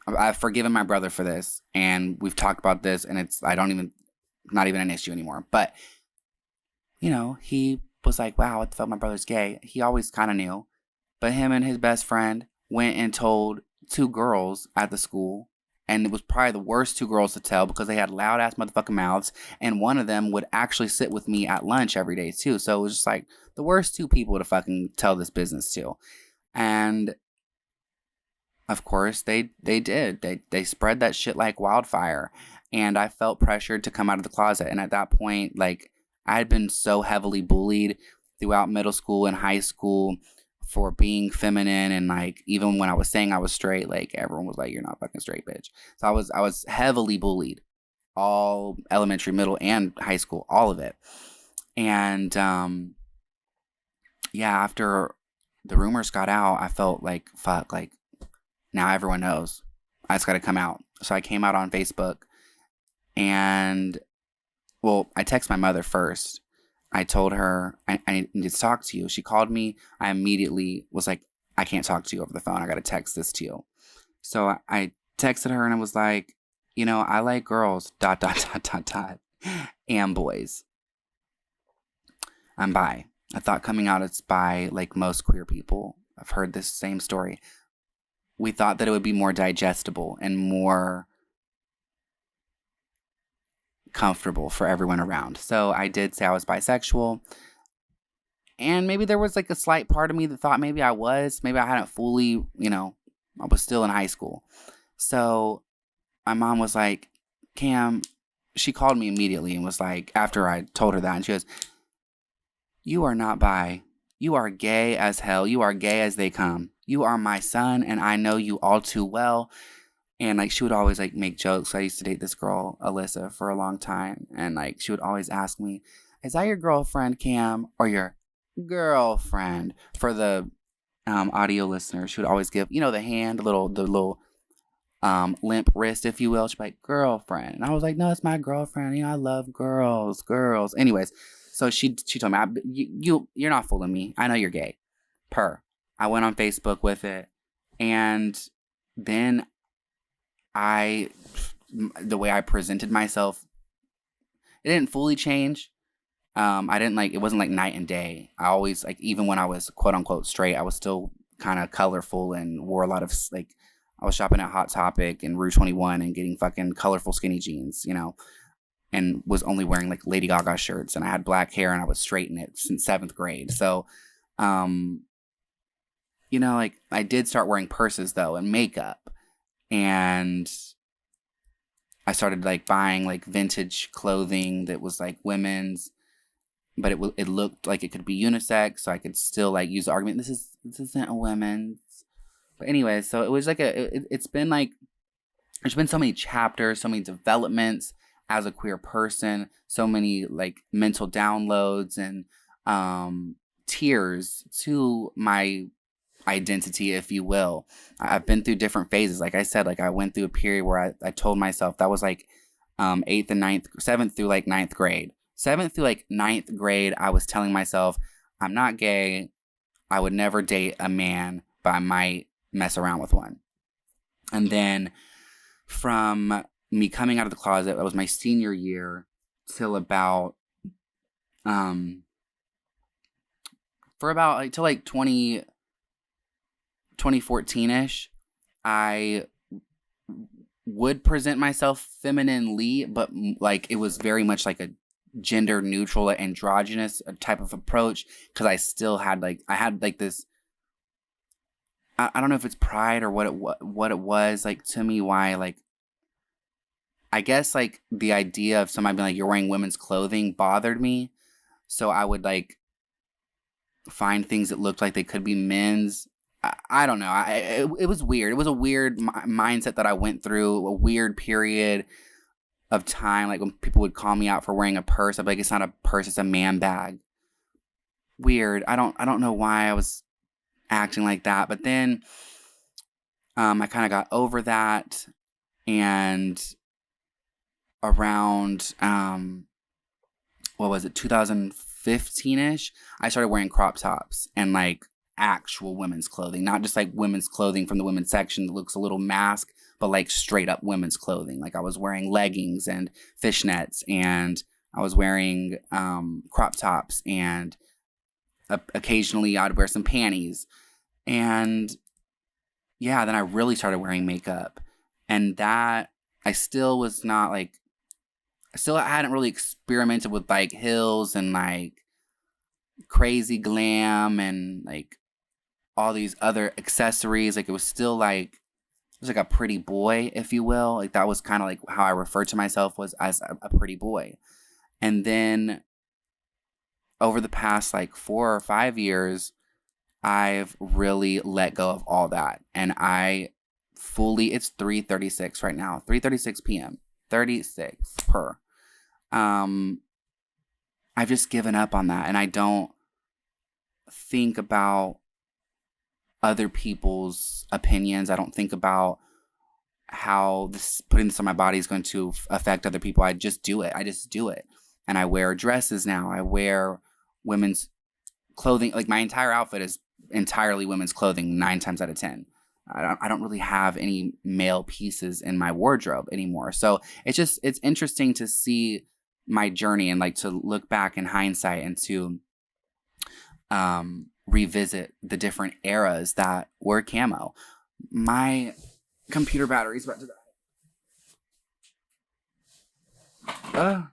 I've forgiven my brother for this, and we've talked about this, and it's not even an issue anymore. But, you know, he was like, wow, what the fuck, my brother's gay. He always kind of knew. But him and his best friend went and told 2 girls at the school, and it was probably the worst 2 girls to tell because they had loud ass motherfucking mouths, and one of them would actually sit with me at lunch every day too. So it was just like the worst 2 people to fucking tell this business to. And of course they did. They spread that shit like wildfire, and I felt pressured to come out of the closet. And at that point, like, I had been so heavily bullied throughout middle school and high school for being feminine, and like even when I was saying I was straight, like everyone was like, "You're not fucking straight, bitch." So I was heavily bullied, all elementary, middle, and high school, all of it. And yeah, after the rumors got out, I felt like, fuck, like now everyone knows. I just got to come out. So I came out on Facebook, and well, I texted my mother first. I told her, I need to talk to you. She called me. I immediately was like, I can't talk to you over the phone. I got to text this to you. So I texted her, and I was like, you know, I like girls, ... and boys. I'm bi. I thought coming out as bi, like most queer people, I've heard this same story. We thought that it would be more digestible and more comfortable for everyone around. So I did say I was bisexual, and maybe there was like a slight part of me that thought maybe I hadn't fully, you know, I was still in high school. So my mom was like, Cam, she called me immediately and was like, after I told her that, and she goes, you are not bi. You are gay as hell. You are gay as they come. You are my son, and I know you all too well. And like, she would always like make jokes. I used to date this girl, Alyssa, for a long time. And like, she would always ask me, is that your girlfriend, Cam, or your girlfriend? For the audio listeners, she would always give, you know, the hand, the little limp wrist, if you will. She'd be like, girlfriend. And I was like, no, it's my girlfriend. You know, I love girls. Anyways, so she told me, you're not fooling me. I know you're gay. I went on Facebook with it. And then the way I presented myself, it didn't fully change. I didn't like, it wasn't like night and day. I always, like, even when I was quote unquote straight, I was still kind of colorful and wore a lot of, like, I was shopping at Hot Topic and Rue 21 and getting fucking colorful skinny jeans, you know, and was only wearing like Lady Gaga shirts, and I had black hair, and I was straight in it since 7th grade. So, you know, like, I did start wearing purses though and makeup. And I started like buying like vintage clothing that was like women's, but it looked like it could be unisex, so I could still like use the argument, this isn't a women's. But anyway, so it was like it's been like, there's been so many chapters, so many developments as a queer person, so many like mental downloads and tears to my identity, if you will. I've been through different phases. Like I said, like I went through a period where I told myself, that was like 8th and 9th, 7th through like 9th grade. 7th through like 9th grade, I was telling myself, I'm not gay. I would never date a man, but I might mess around with one. And then from me coming out of the closet, that was my senior year, till about till like 2014-ish, I would present myself femininely, but like it was very much like a gender neutral, androgynous type of approach, because I still had this. I don't know if it's pride or what it was like to me. Why, like, I guess like the idea of somebody being like, you're wearing women's clothing bothered me, so I would like find things that looked like they could be men's. I don't know. It was weird. It was a weird mindset that I went through. A weird period of time, like when people would call me out for wearing a purse, I'd be like, it's not a purse, it's a man bag. Weird. I don't know why I was acting like that. But then I kind of got over that, and around what was it, 2015ish, I started wearing crop tops and like actual women's clothing, not just like women's clothing from the women's section that looks a little mask, but like straight up women's clothing. Like I was wearing leggings and fishnets, and I was wearing crop tops, and occasionally I'd wear some panties. And yeah, then I really started wearing makeup, and that I still was not like, I hadn't really experimented with like heels and like crazy glam and like all these other accessories. Like it was still like, it was like a pretty boy, if you will. Like that was kind of like how I referred to myself, was as a pretty boy. And then over the past like 4 or 5 years, I've really let go of all that. And I fully, it's 3:36 right now, 3:36 p.m., 36 per. I've just given up on that, and I don't think about other people's opinions. I don't think about how putting this on my body is going to affect other people. I just do it. And I wear dresses now. I wear women's clothing. Like my entire outfit is entirely women's clothing 9 times out of 10. I don't really have any male pieces in my wardrobe anymore. So it's interesting to see my journey, and like to look back in hindsight and to revisit the different eras that were camo. My computer battery's about to die.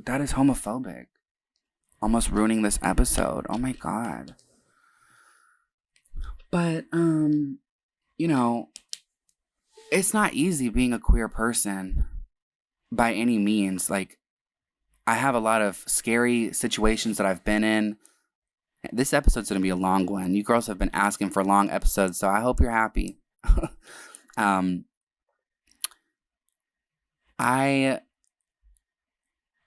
That is homophobic. Almost ruining this episode. Oh my god. But, you know, it's not easy being a queer person by any means. Like, I have a lot of scary situations that I've been in. This episode's going to be a long one. You girls have been asking for long episodes, so I hope you're happy. I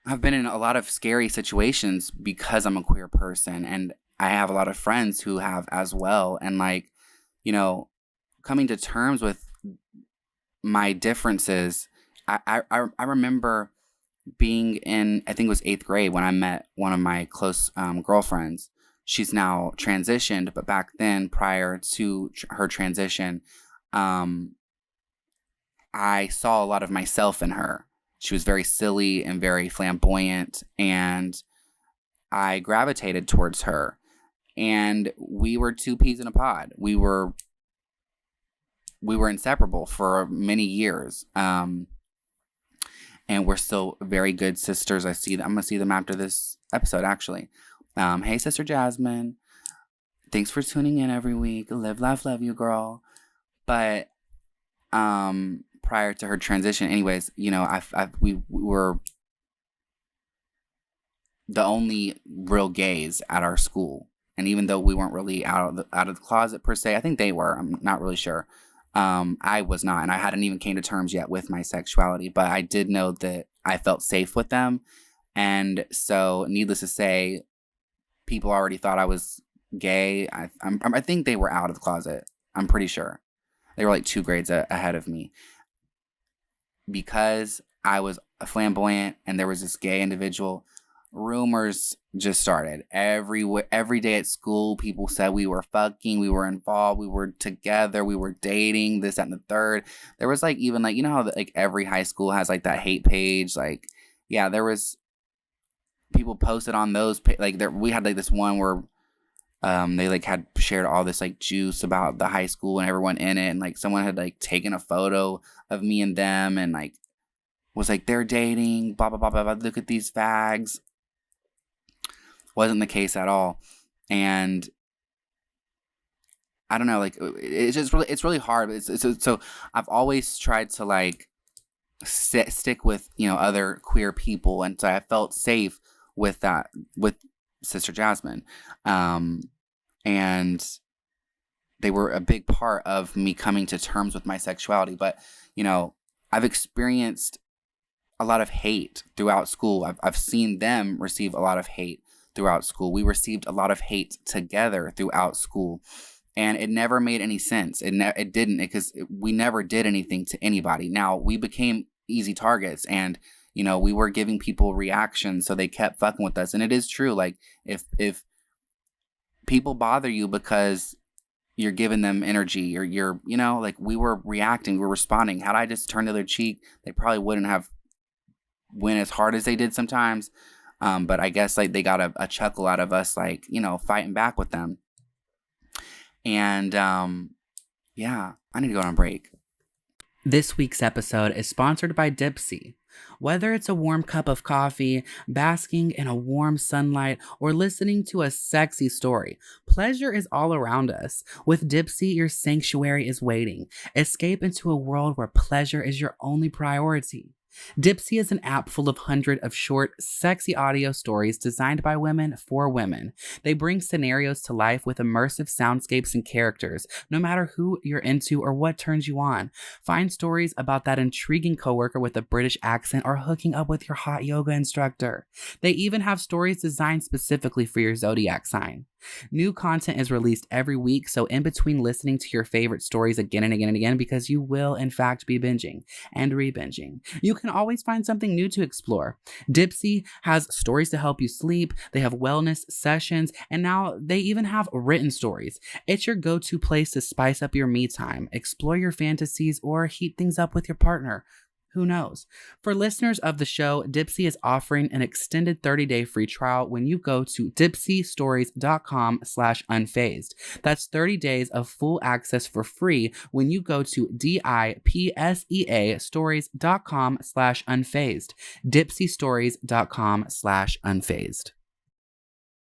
have been in a lot of scary situations because I'm a queer person, and I have a lot of friends who have as well. And like, you know, coming to terms with my differences, I remember being in, I think it was 8th grade when I met one of my close girlfriends. She's now transitioned, but back then, prior to her transition, I saw a lot of myself in her. She was very silly and very flamboyant, and I gravitated towards her. And we were 2 peas in a pod. We were inseparable for many years. And we're still very good sisters. I'm going to see them after this episode, actually. Hey, Sister Jasmine. Thanks for tuning in every week. Live, laugh, love you, girl. But prior to her transition, anyways, you know, we were the only real gays at our school. And even though we weren't really out of the closet per se, I think they were. I'm not really sure. I was not, and I hadn't even came to terms yet with my sexuality, but I did know that I felt safe with them. And so, needless to say, people already thought I was gay. I think they were out of the closet. I'm pretty sure. They were like 2 grades ahead of me. Because I was a flamboyant and there was this gay individual, rumors just started. Every day at school, people said we were fucking, we were involved, we were together, we were dating, this, that, and the third. There was like, even like, you know how like every high school has like that hate page? Like, yeah, there was people posted on those, like we had like this one where they like had shared all this like juice about the high school and everyone in it, and like someone had like taken a photo of me and them, and like was like, they're dating, blah, blah, blah, blah, blah. Look at these fags. Wasn't the case at all. And I don't know, like, it's really hard. So I've always tried to like stick with, other queer people. And so I felt safe with that, with Sister Jasmine. And they were a big part of me coming to terms with my sexuality. But, I've experienced a lot of hate throughout school. I've seen them receive a lot of hate throughout school. We received a lot of hate together throughout school. And it never made any sense. It didn't, because we never did anything to anybody. Now, we became easy targets, and, we were giving people reactions, so they kept fucking with us. And it is true. Like, if people bother you because you're giving them energy, or you're, like, we were reacting, we were responding. Had I just turned the other cheek, they probably wouldn't have went as hard as they did sometimes. But I guess, like, they got a chuckle out of us, like, fighting back with them. And, yeah, I need to go on a break. This week's episode is sponsored by Dipsy. Whether it's a warm cup of coffee, basking in a warm sunlight, or listening to a sexy story, pleasure is all around us. With Dipsy, your sanctuary is waiting. Escape into a world where pleasure is your only priority. Dipsy is an app full of hundreds of short, sexy audio stories designed by women for women. They bring scenarios to life with immersive soundscapes and characters, no matter who you're into or what turns you on. Find stories about that intriguing coworker with a British accent or hooking up with your hot yoga instructor. They even have stories designed specifically for your zodiac sign. New content is released every week, so in between listening to your favorite stories again and again and again, because you will in fact be binging and re-binging, you can always find something new to explore. Dipsy has stories to help you sleep, they have wellness sessions, and now they even have written stories. It's your go-to place to spice up your me time, explore your fantasies, or heat things up with your partner. Who knows? For listeners of the show, Dipsy is offering an extended 30-day free trial when you go to dipsystories.com/unfazed. That's 30 days of full access for free when you go to DIPSEA stories.com/unfazed. dipsystories.com/unfazed.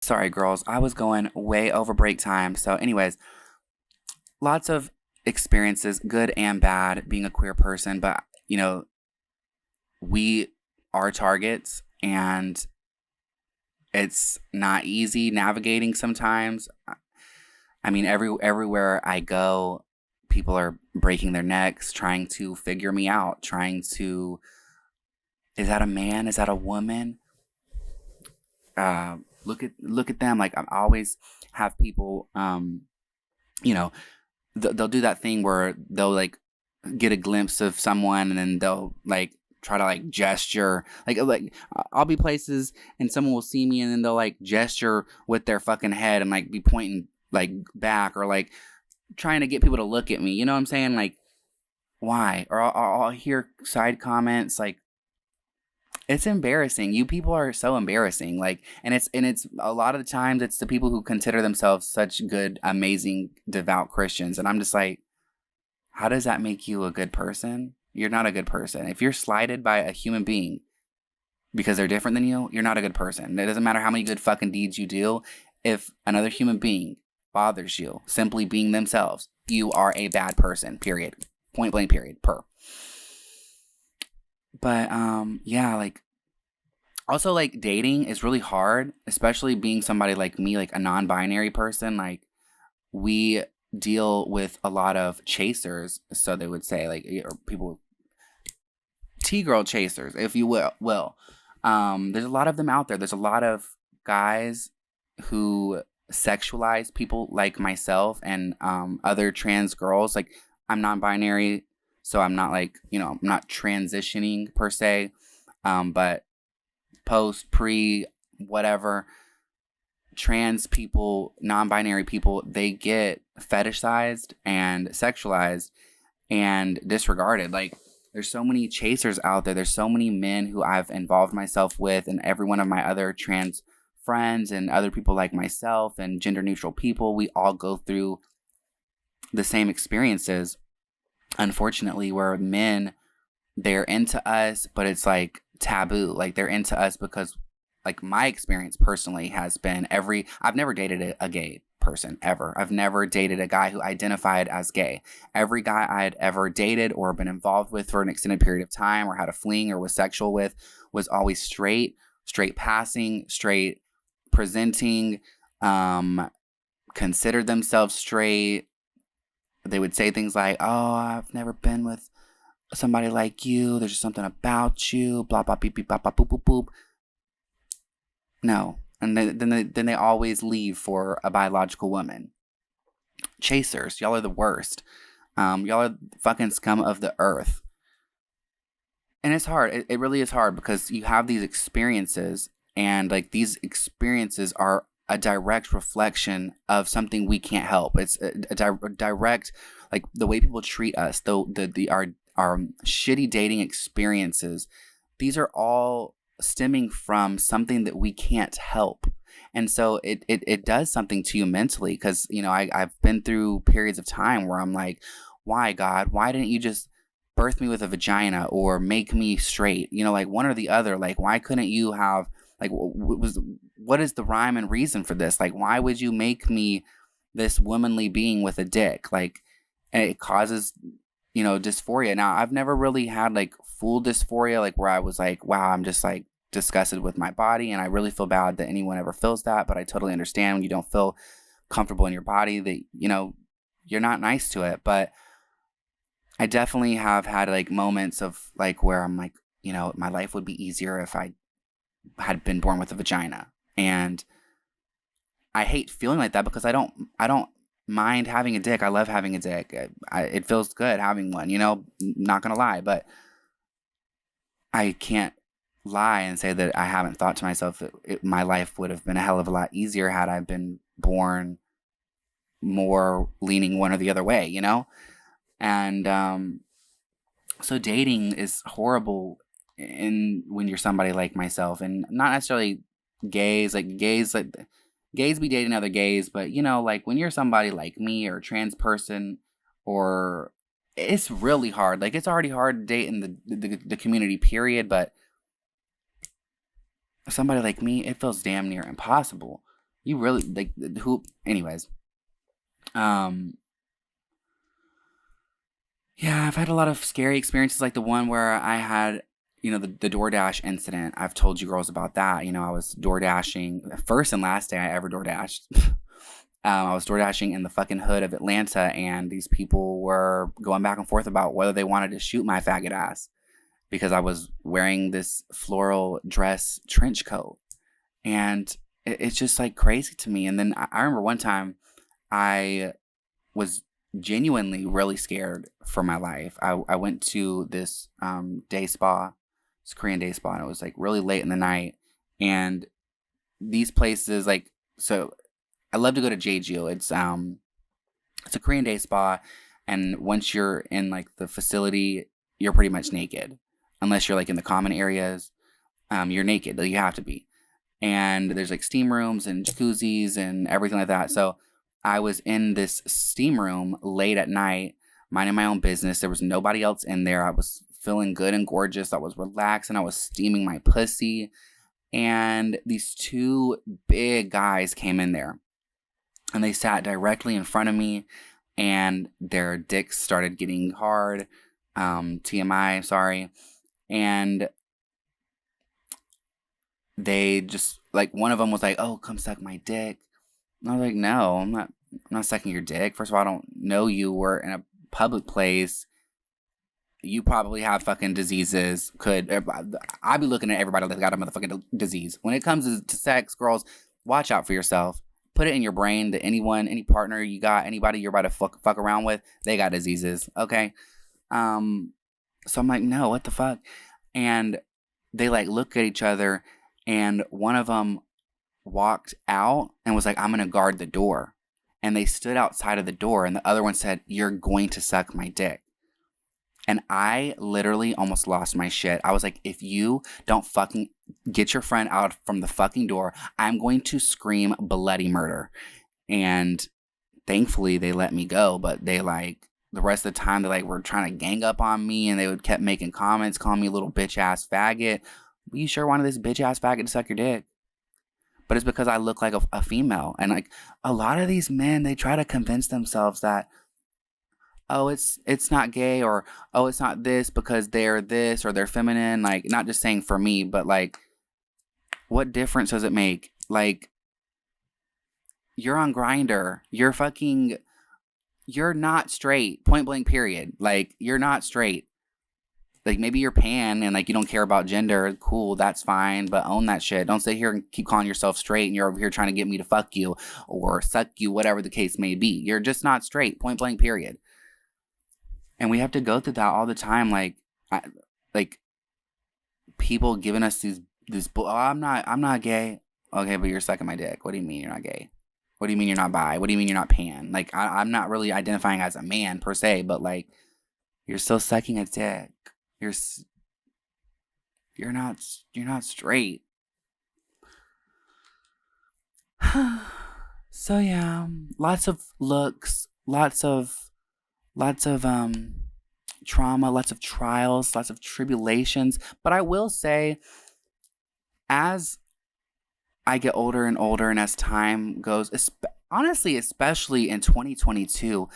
Sorry, girls. I was going way over break time. So anyways, lots of experiences, good and bad, being a queer person. But, we are targets, and it's not easy navigating sometimes. I mean, everywhere I go, people are breaking their necks, trying to figure me out, is that a man? Is that a woman? Look at them. Like, I always have people, they'll do that thing where they'll like get a glimpse of someone, and then they'll like try to like gesture, like I'll be places and someone will see me, and then they'll like gesture with their fucking head and like be pointing like back, or like trying to get people to look at me. You know what I'm saying? Like, why? Or I'll hear side comments like, it's embarrassing. You people are so embarrassing. Like, and it's a lot of the times it's the people who consider themselves such good, amazing, devout Christians, and I'm just like, how does that make you a good person? You're not a good person. If you're slighted by a human being because they're different than you, you're not a good person. It doesn't matter how many good fucking deeds you do. If another human being bothers you simply being themselves, you are a bad person, period. Point blank, period. Per. But, yeah, like, also, like, dating is really hard, especially being somebody like me, like a non-binary person. Like, we deal with a lot of chasers, so they would say, like, or people, T-girl chasers, if you will. There's a lot of them out there. There's a lot of guys who sexualize people like myself and other trans girls. Like, I'm non-binary, so I'm not like, I'm not transitioning per se, but post, pre, whatever, trans people, non-binary people, they get fetishized and sexualized and disregarded. Like, there's so many chasers out there. There's so many men who I've involved myself with, and every one of my other trans friends and other people like myself and gender neutral people, we all go through the same experiences, unfortunately, where men they're into us, but it's like taboo. Like they're into us because like my experience personally has been I've never dated a gay person ever. I've never dated a guy who identified as gay. Every guy I had ever dated or been involved with for an extended period of time or had a fling or was sexual with was always straight passing, straight presenting, considered themselves straight. They would say things like, "Oh, I've never been with somebody like you. There's just something about you." Blah blah beep beep blah blah boop boop boop. No, and then they always leave for a biological woman. Chasers, y'all are the worst. Y'all are fucking scum of the earth. And it's hard. It really is hard because you have these experiences, and like these experiences are a direct reflection of something we can't help. It's a direct, like the way people treat us, our shitty dating experiences. These are all stemming from something that we can't help. And so it does something to you mentally because, you know, I've been through periods of time where I'm like, why, God? Why didn't you just birth me with a vagina or make me straight? You know, like one or the other. Like, why couldn't you have, like, what is the rhyme and reason for this? Like, why would you make me this womanly being with a dick? Like, and it causes, you know, dysphoria. Now, I've never really had like full dysphoria, like where I was like, wow, I'm just like disgusted with my body. And I really feel bad that anyone ever feels that. But I totally understand when you don't feel comfortable in your body that, you know, you're not nice to it. But I definitely have had like moments of like where I'm like, you know, my life would be easier if I had been born with a vagina. And I hate feeling like that because I don't mind having a dick. I love having a dick. It feels good having one, you know, not gonna lie, but I can't lie and say that I haven't thought to myself that my life would have been a hell of a lot easier had I been born more leaning one or the other way, you know? And so dating is horrible when you're somebody like myself, and not necessarily gays, like gays be dating other gays, but you know, like when you're somebody like me or a trans person, or it's really hard. Like it's already hard to date in the community period, but somebody like me, it feels damn near impossible. You really like who anyways. Yeah, I've had a lot of scary experiences like the one where I had, you know, the DoorDash incident. I've told you girls about that. You know, I was DoorDashing, first and last day I ever DoorDashed. I was DoorDashing in the fucking hood of Atlanta, and these people were going back and forth about whether they wanted to shoot my faggot ass because I was wearing this floral dress trench coat. And it's just like crazy to me. And then I remember one time I was genuinely really scared for my life. I went to this day spa, this Korean day spa, and it was like really late in the night. And these places, like, so I love to go to Jeju. It's a Korean day spa, and once you're in like the facility, you're pretty much naked, unless you're like in the common areas. You're naked. You have to be. And there's like steam rooms and jacuzzis and everything like that. So I was in this steam room late at night, minding my own business. There was nobody else in there. I was feeling good and gorgeous. I was relaxed and I was steaming my pussy. And these two big guys came in there and they sat directly in front of me and their dicks started getting hard. TMI, sorry. And they just, like, one of them was like, "Oh, come suck my dick." And I was like, "No, I'm not sucking your dick. First of all, I don't know you. We're in a public place. You probably have fucking diseases. I'd be looking at everybody that got a motherfucking disease. When it comes to sex, girls, watch out for yourself. Put it in your brain that any partner you got, anybody you're about to fuck around with, they got diseases, okay?" So I'm like, "No, what the fuck?" And they like look at each other, and one of them walked out and was like, "I'm going to guard the door." And they stood outside of the door, and the other one said, "You're going to suck my dick." And I literally almost lost my shit. I was like, if you don't fucking get your friend out from the fucking door, I'm going to scream bloody murder. And thankfully they let me go, but they like the rest of the time they like were trying to gang up on me, and they would kept making comments, calling me a little bitch ass faggot. You sure wanted this bitch ass faggot to suck your dick? But it's because I look like a female. And like a lot of these men, they try to convince themselves that, oh, it's not gay, or oh, it's not this because they're this or they're feminine. Like, not just saying for me, but like, what difference does it make? Like, you're on Grindr. You're not straight. Point blank, period. Like, you're not straight. Like, maybe you're pan and like you don't care about gender. Cool, that's fine, but own that shit. Don't sit here and keep calling yourself straight and you're over here trying to get me to fuck you or suck you, whatever the case may be. You're just not straight. Point blank, period. And we have to go through that all the time. Like people giving us oh, I'm not gay. Okay, but you're sucking my dick. What do you mean you're not gay? What do you mean you're not bi? What do you mean you're not pan? Like, I'm not really identifying as a man per se, but like, you're still sucking a dick. You're not straight. So yeah, lots of looks, lots of trauma, lots of trials, lots of tribulations. But I will say, as I get older and older, and as time goes, honestly, especially in 2022,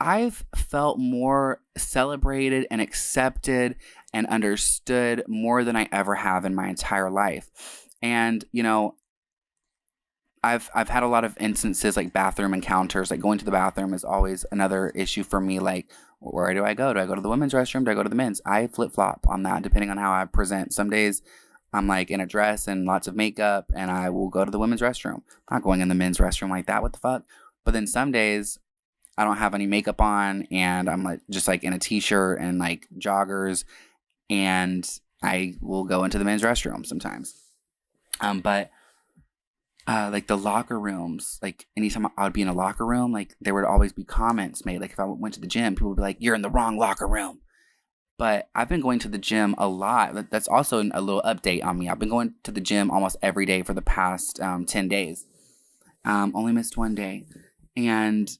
I've felt more celebrated and accepted and understood more than I ever have in my entire life. And, you know, I've had a lot of instances like bathroom encounters. Like, going to the bathroom is always another issue for me. Like, where do I go? Do I go to the women's restroom? Do I go to the men's? I flip flop on that depending on how I present. Some days I'm like in a dress and lots of makeup, and I will go to the women's restroom. I'm not going in the men's restroom like that. What the fuck? But then some days I don't have any makeup on, and I'm like just like in a t-shirt and like joggers, and I will go into the men's restroom sometimes. But like the locker rooms, like anytime I would be in a locker room, like there would always be comments made. Like if I went to the gym, people would be like, "You're in the wrong locker room." But I've been going to the gym a lot. That's also a little update on me. I've been going to the gym almost every day for the past 10 days. Only missed one day. And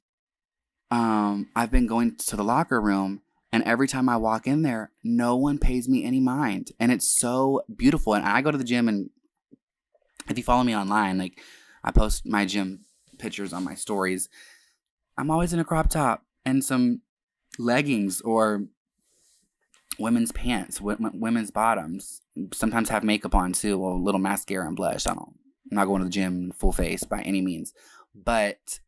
I've been going to the locker room, and every time I walk in there, no one pays me any mind. And it's so beautiful. And I go to the gym, and if you follow me online, like I post my gym pictures on my stories. I'm always in a crop top and some leggings or women's pants, women's bottoms. Sometimes have makeup on too, or a little mascara and blush. I'm not going to the gym full face by any means, but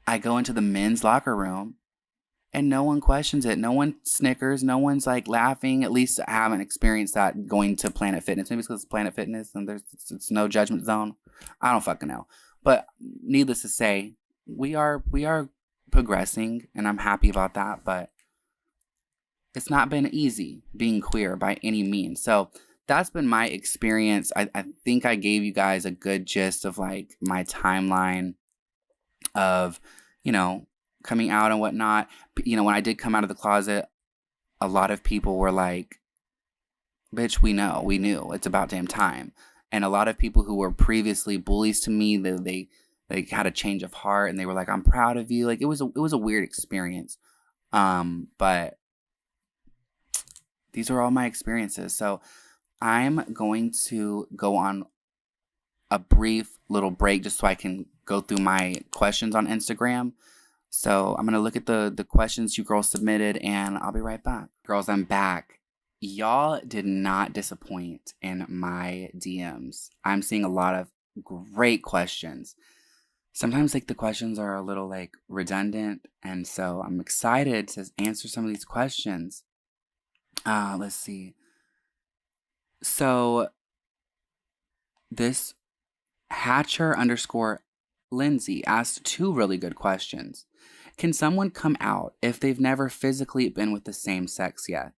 I go into the men's locker room and no one questions it. No one snickers. No one's like laughing. At least I haven't experienced that going to Planet Fitness. Maybe it's because it's Planet Fitness and it's no judgment zone. I don't fucking know. But needless to say, we are progressing, and I'm happy about that. But it's not been easy being queer by any means. So that's been my experience. I think I gave you guys a good gist of like my timeline of, you know, coming out and whatnot. You know, when I did come out of the closet, a lot of people were like, bitch, we knew it's about damn time. And a lot of people who were previously bullies to me, they had a change of heart, and they were like, I'm proud of you. Like, it was a weird experience. But these are all my experiences. So I'm going to go on a brief little break just so I can go through my questions on Instagram. So I'm going to look at the questions you girls submitted, and I'll be right back. Girls, I'm back. Y'all did not disappoint in my DMs. I'm seeing a lot of great questions. Sometimes like the questions are a little like redundant, and so I'm excited to answer some of these questions. Let's see. So this Hatcher_Lindsay asked 2 really good questions. Can someone come out if they've never physically been with the same sex yet?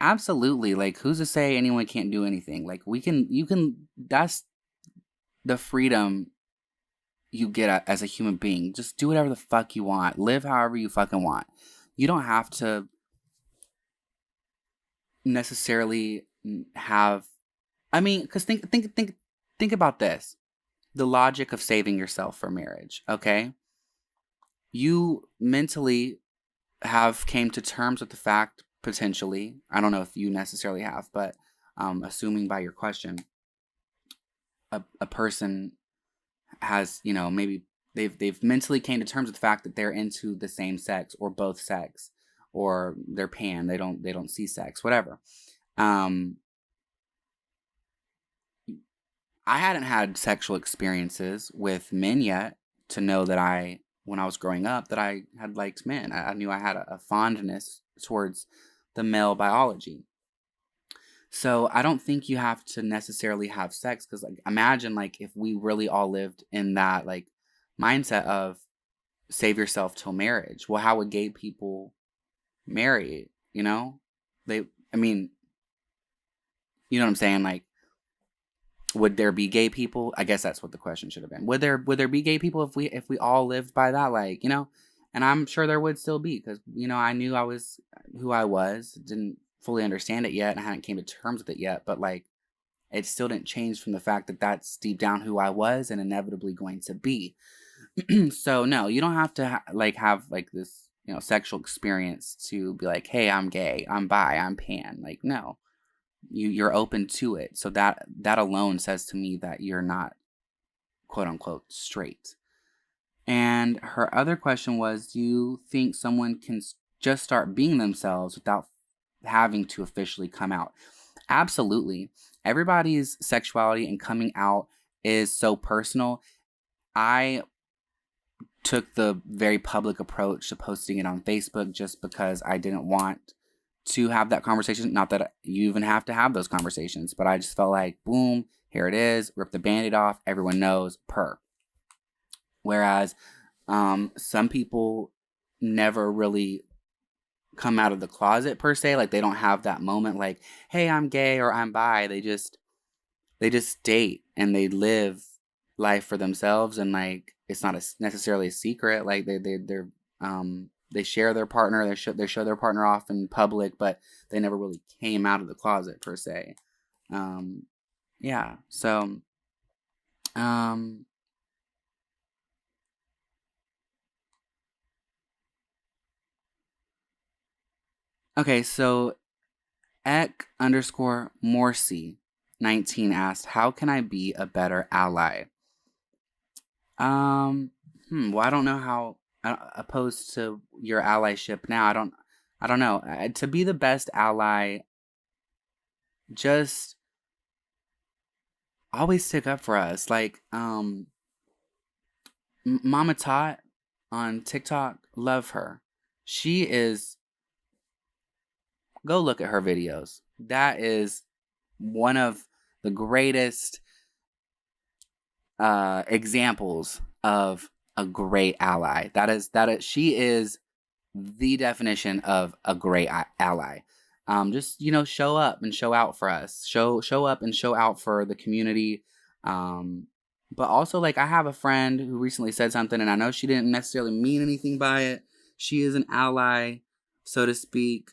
Absolutely. Like, who's to say anyone can't do anything? Like, that's the freedom you get as a human being. Just do whatever the fuck you want. Live however you fucking want. You don't have to necessarily have, I mean, because think about this. The logic of saving yourself for marriage, okay? you mentally have came to terms with the fact, potentially, I don't know if you necessarily have, but assuming by your question, a person has, maybe they've mentally came to terms with the fact that they're into the same sex or both sex, or they're pan, they don't see sex, whatever. um I hadn't had sexual experiences with men yet to know that when I was growing up, that I had liked men. I knew I had a fondness towards the male biology. So I don't think you have to necessarily have sex, because, like, imagine, like, if we really all lived in that, like, mindset of save yourself till marriage. Well, how would gay people marry? They, I mean, you know what I'm saying? Like, would there be gay people? I guess that's what the question should have been. Would there be gay people if we all lived by that? Like, and I'm sure there would still be, because I knew I was who I was, didn't fully understand it yet, and I hadn't came to terms with it yet. But, like, it still didn't change from the fact that that's deep down who I was and inevitably going to be. So no, you don't have to have like this sexual experience to be like, hey, I'm gay, I'm bi, I'm pan. Like, no, you're open to it. So that alone says to me that you're not, quote unquote, straight. And her other question was, do you think someone can just start being themselves without having to officially come out? Absolutely. Everybody's sexuality and coming out is so personal. I took the very public approach to posting it on Facebook just because I didn't want to have that conversation. Not that you even have to have those conversations, but I just felt like, boom, here it is, rip the Band-Aid off, everyone knows, per. Whereas some people never really come out of the closet per se. Like, they don't have that moment like, hey, I'm gay or I'm bi. They just date and they live life for themselves, and, like, it's not necessarily a secret. Like, they share their partner, they show their partner off in public, but they never really came out of the closet per se. Yeah. So okay, so Ek_Morsi19 asked, how can I be a better ally? Well, I don't know how, opposed to your allyship now. I don't know. To be the best ally, just always stick up for us. Like, Mama Tot on TikTok, love her. She is, go look at her videos. That is one of the greatest examples of a great ally. She is the definition of a great ally. Just show up and show out for us. Show up and show out for the community. But also, like, I have a friend who recently said something, and I know she didn't necessarily mean anything by it. She is an ally, so to speak.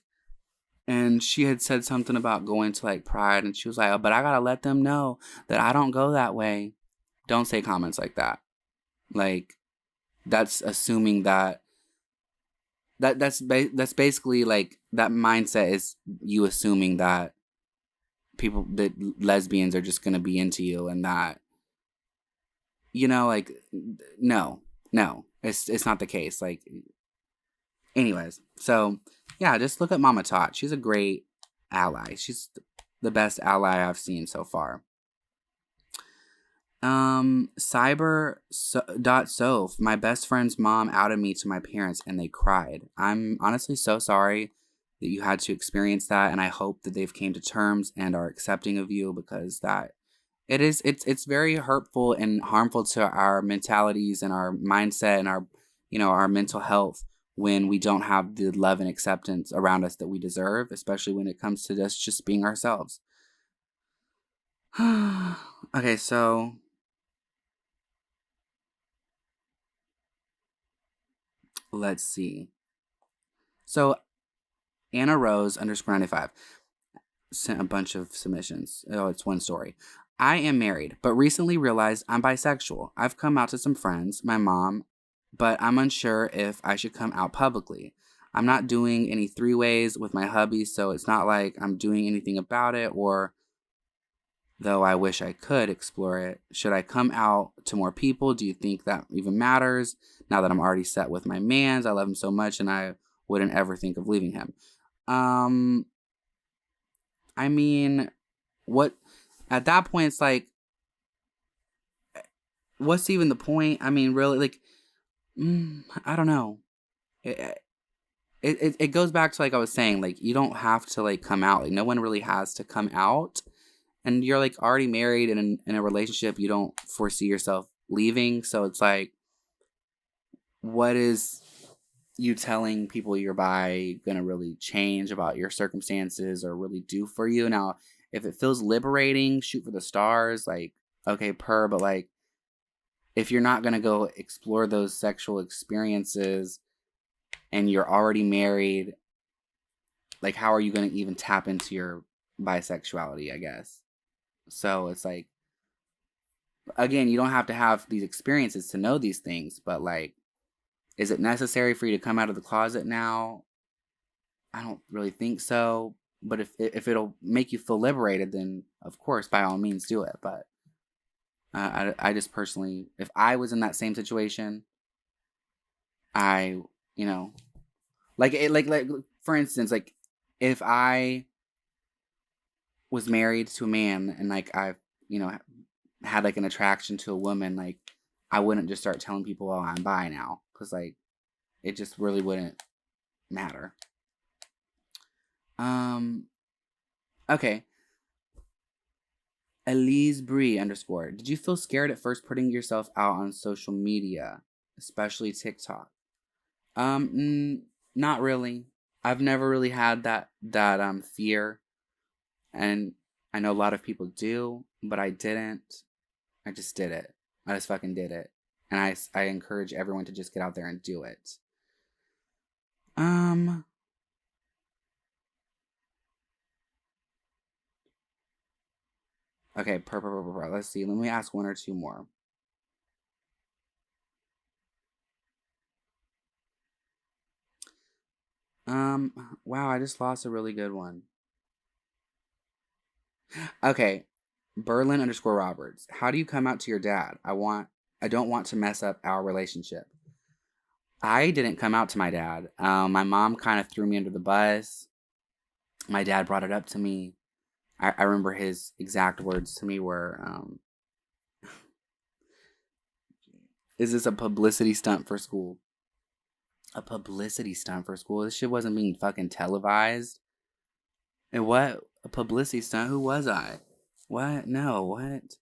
And she had said something about going to, like, Pride, and she was like, oh, but I gotta let them know that I don't go that way. Don't say comments like that. Like, that's assuming that's basically, like, that mindset is you assuming that lesbians are just gonna be into you, and that, like, no, it's not the case. Like, anyways, so yeah, just look at Mama Tot. She's a great ally. She's the best ally I've seen so far. Cyber.soph, my best friend's mom outed me to my parents and they cried. I'm honestly so sorry that you had to experience that, and I hope that they've came to terms and are accepting of you, because it's very hurtful and harmful to our mentalities and our mindset and our our mental health when we don't have the love and acceptance around us that we deserve, especially when it comes to us just being ourselves. Okay, so let's see. So Anna Rose _95 sent a bunch of submissions. Oh, it's one story. I am married, but recently realized I'm bisexual. I've come out to some friends, my mom, but I'm unsure if I should come out publicly. I'm not doing any three-ways with my hubby, so it's not like I'm doing anything about it, or though I wish I could explore it. Should I come out to more people? Do you think that even matters now that I'm already set with my mans? I love him so much and I wouldn't ever think of leaving him. Um, I mean, what at that point it's like, what's even the point? I mean, really, like, I don't know. It goes back to, like I was saying, like, you don't have to, like, come out. Like, no one really has to come out. And you're, like, already married and in a relationship. You don't foresee yourself leaving. So it's like, what is you telling people you're bi gonna really change about your circumstances or really do for you? Now, if it feels liberating, shoot for the stars. Like, okay, but, like, if you're not gonna go explore those sexual experiences and you're already married, like, how are you going to even tap into your bisexuality, I guess? So it's like, again, you don't have to have these experiences to know these things, but, like, is it necessary for you to come out of the closet now? I don't really think so. But if it'll make you feel liberated, then of course, by all means, do it. But I just personally, if I was in that same situation, I, you know, like for instance, like, if I was married to a man and, like, I've, had, like, an attraction to a woman, like, I wouldn't just start telling people, oh, I'm bi now, because, like, it just really wouldn't matter. Okay. Elise Bree _ did you feel scared at first putting yourself out on social media, especially TikTok? Not really. I've never really had that fear, and I know a lot of people do, but I didn't. I just did it. I just fucking did it. And I encourage everyone to just get out there and do it. Okay, let's see. Let me ask one or two more. Wow, I just lost a really good one. Okay, Berlin _ Roberts. How do you come out to your dad? I don't want to mess up our relationship. I didn't come out to my dad. My mom kind of threw me under the bus. My dad brought it up to me. I remember his exact words to me were, is this a publicity stunt for school? A publicity stunt for school? This shit wasn't being fucking televised. And what? A publicity stunt? Who was I? What? No, what?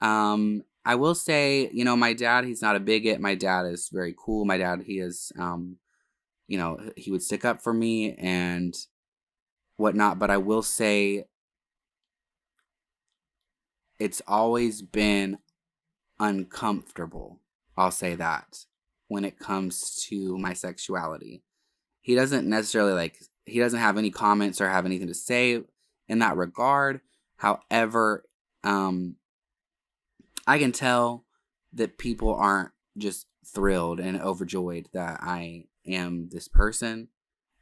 I will say, my dad, he's not a bigot. My dad is very cool. My dad, he is, he would stick up for me and whatnot. But I will say, it's always been uncomfortable. I'll say that when it comes to my sexuality. He doesn't necessarily, he doesn't have any comments or have anything to say in that regard. However, I can tell that people aren't just thrilled and overjoyed that I am this person.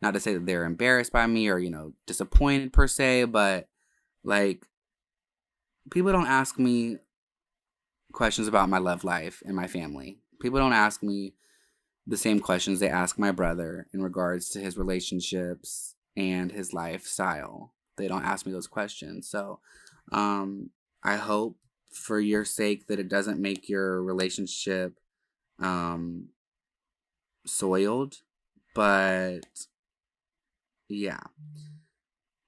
Not to say that they're embarrassed by me or, disappointed per se, but, like, people don't ask me questions about my love life and my family. People don't ask me the same questions they ask my brother in regards to his relationships and his lifestyle. They don't ask me those questions. So, I hope for your sake that it doesn't make your relationship soiled. But yeah.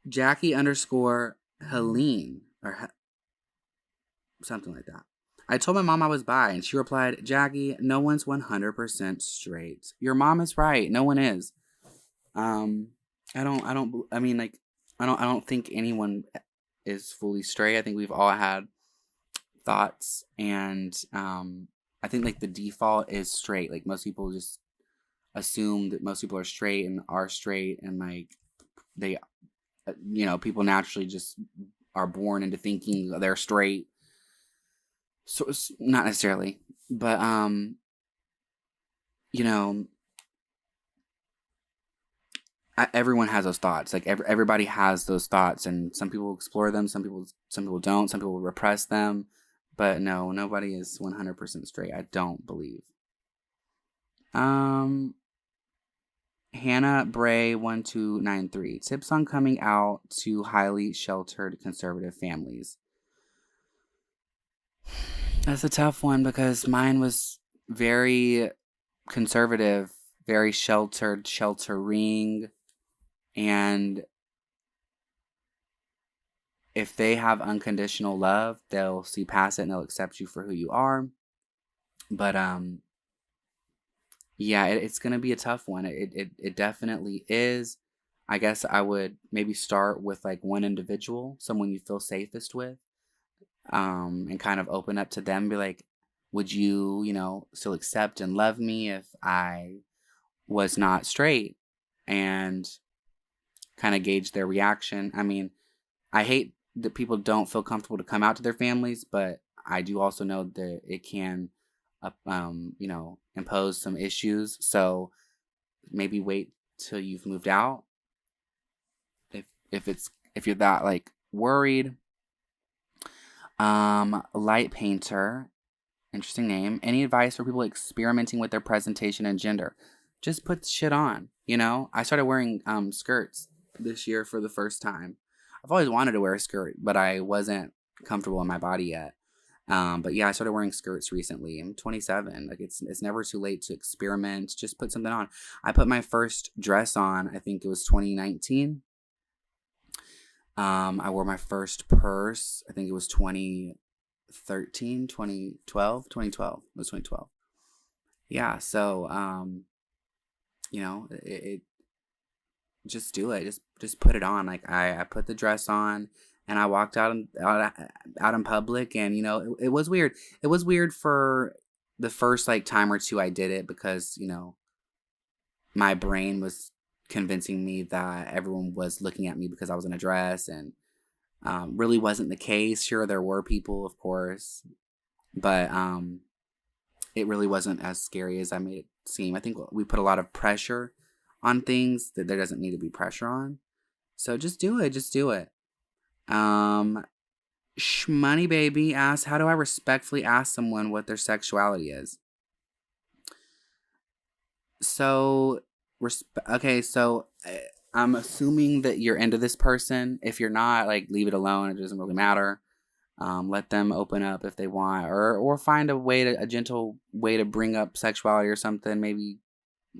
Jackie _ Helene or something like that. I told my mom I was bi, and she replied, Jackie, no one's 100% straight. Your mom is right. No one is. I don't think anyone is fully straight. I think we've all had thoughts, and I think, like, the default is straight. Like, most people just assume that most people are straight, and, like, they, people naturally just are born into thinking they're straight. So, not necessarily, but you know, everyone has those thoughts. Like everybody has those thoughts, and some people explore them, some people don't, some people repress them. But no, nobody is 100% straight. I don't believe. Um, Hannah Bray 1293 tips on coming out to highly sheltered conservative families. That's a tough one because mine was very conservative, very sheltered, sheltering, and if they have unconditional love, they'll see past it and they'll accept you for who you are. But yeah, it's gonna be a tough one. It definitely is. I guess I would maybe start with like one individual, someone you feel safest with, and kind of open up to them. Be like, would you, still accept and love me if I was not straight? And kind of gauge their reaction. I mean, I hate that people don't feel comfortable to come out to their families, but I do also know that it can, impose some issues. So maybe wait till you've moved out. If you're that like worried. Light painter, interesting name. Any advice for people experimenting with their presentation and gender? Just put shit on. I started wearing skirts this year for the first time. I've always wanted to wear a skirt, but I wasn't comfortable in my body yet. But yeah, I started wearing skirts recently. I'm 27. Like it's never too late to experiment. Just put something on. I put my first dress on. I think it was 2019. I wore my first purse. I think it was 2013, 2012, 2012. It was 2012. Yeah. So, it just do it. Just put it on. Like I put the dress on and I walked out in public, and it was weird. It was weird for the first like time or two I did it because my brain was convincing me that everyone was looking at me because I was in a dress, and really wasn't the case. Sure, there were people, of course, but it really wasn't as scary as I made it seem. I think we put a lot of pressure on things that there doesn't need to be pressure on. So just do it. Just do it. Shmoney Baby asks, how do I respectfully ask someone what their sexuality is? So, okay, so I'm assuming that you're into this person. If you're not, like, leave it alone. It doesn't really matter. Let them open up if they want, or find a gentle way to bring up sexuality or something. Maybe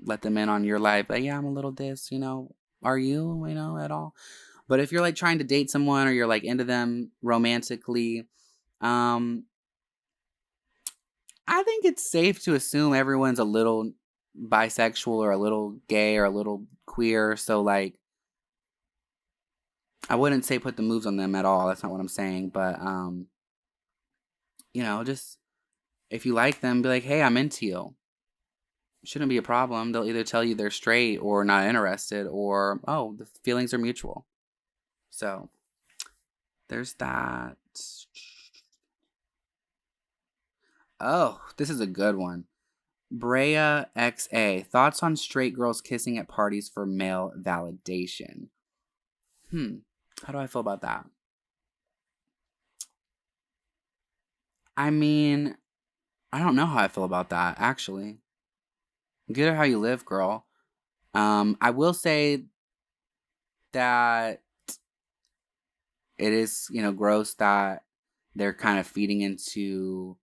let them in on your life. But yeah, I'm a little this, are you, at all? But if you're like trying to date someone or you're like into them romantically, I think it's safe to assume everyone's a little bisexual or a little gay or a little queer. So like, I wouldn't say put the moves on them at all. That's not what I'm saying. But, just if you like them, be like, hey, I'm into you. Shouldn't be a problem. They'll either tell you they're straight or not interested, or, oh, the feelings are mutual. So there's that. Oh, this is a good one. Brea XA. Thoughts on straight girls kissing at parties for male validation? How do I feel about that? I mean, I don't know how I feel about that, actually. Get it how you live, girl. I will say that it is, gross that they're kind of feeding into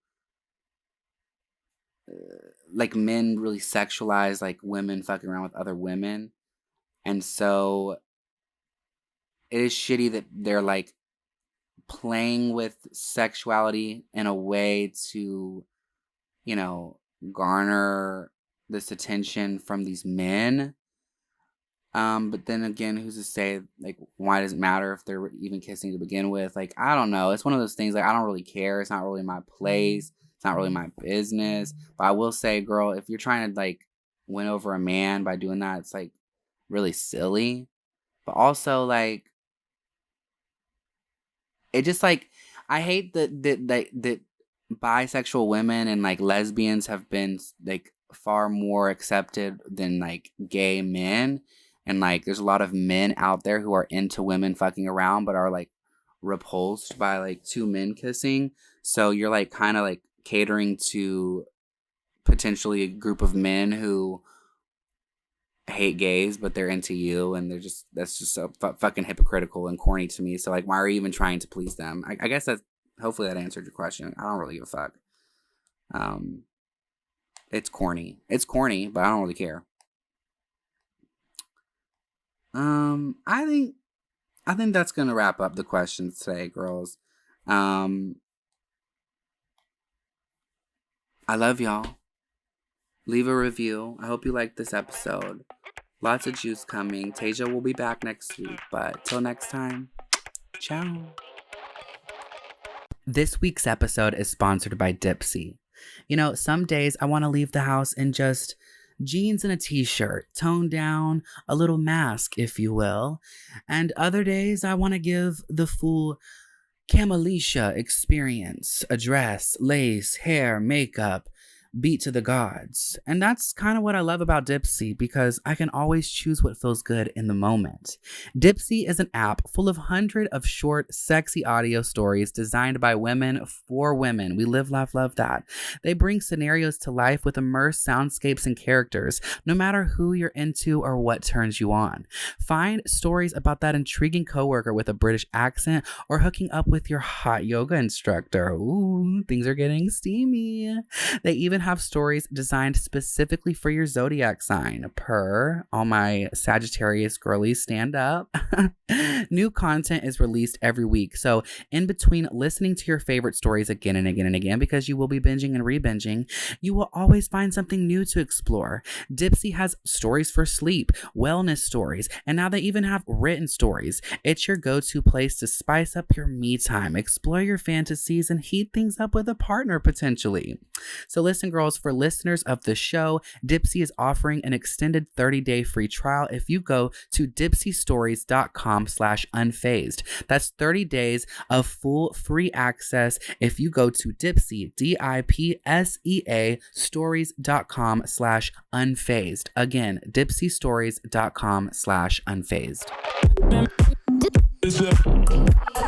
like men really sexualize like women fucking around with other women. And so it is shitty that they're like playing with sexuality in a way to, garner this attention from these men. But then again, who's to say, like, why does it matter if they're even kissing to begin with? Like, I don't know. It's one of those things, like, I don't really care. It's not really my place. It's not really my business. But I will say, girl, if you're trying to, like, win over a man by doing that, it's, like, really silly. But also, like, it just, like, I hate that bisexual women and, like, lesbians have been, like, far more accepted than like gay men. And like there's a lot of men out there who are into women fucking around but are like repulsed by like two men kissing. So you're like kind of like catering to potentially a group of men who hate gays but they're into you, and that's just so fucking hypocritical and corny to me. So like, why are you even trying to please them? I guess that's, hopefully that answered your question. I don't really give a fuck. It's corny, but I don't really care. I think that's gonna wrap up the questions today, girls. I love y'all. Leave a review. I hope you liked this episode. Lots of juice coming. Tasia will be back next week, but till next time, ciao. This week's episode is sponsored by Dipsy. You know, some days I want to leave the house in just jeans and a t-shirt, toned down, a little mask, if you will. And other days I want to give the full Camalicia experience, a dress, lace, hair, makeup, beat to the gods. And that's kind of what I love about Dipsy, because I can always choose what feels good in the moment. Dipsy is an app full of hundreds of short, sexy audio stories designed by women for women. We live, laugh, love that. They bring scenarios to life with immersed soundscapes and characters, no matter who you're into or what turns you on. Find stories about that intriguing coworker with a British accent, or hooking up with your hot yoga instructor. Ooh, things are getting steamy. They even have stories designed specifically for your zodiac sign. Per all my Sagittarius girlies, stand up. New content is released every week, so in between listening to your favorite stories again and again and again, because you will be binging and re-binging, you will always find something new to explore. Dipsy has stories for sleep, wellness stories, and now they even have written stories. It's your go-to place to spice up your me time, explore your fantasies, and heat things up with a partner potentially. So listen, girls, for listeners of the show, Dipsy is offering an extended 30-day free trial if you go to dipsystories.com/unfazed. That's 30 days of full free access if you go to Dipsy, DIPSEA, stories.com/unfazed. Again, dipsystories.com/unfazed.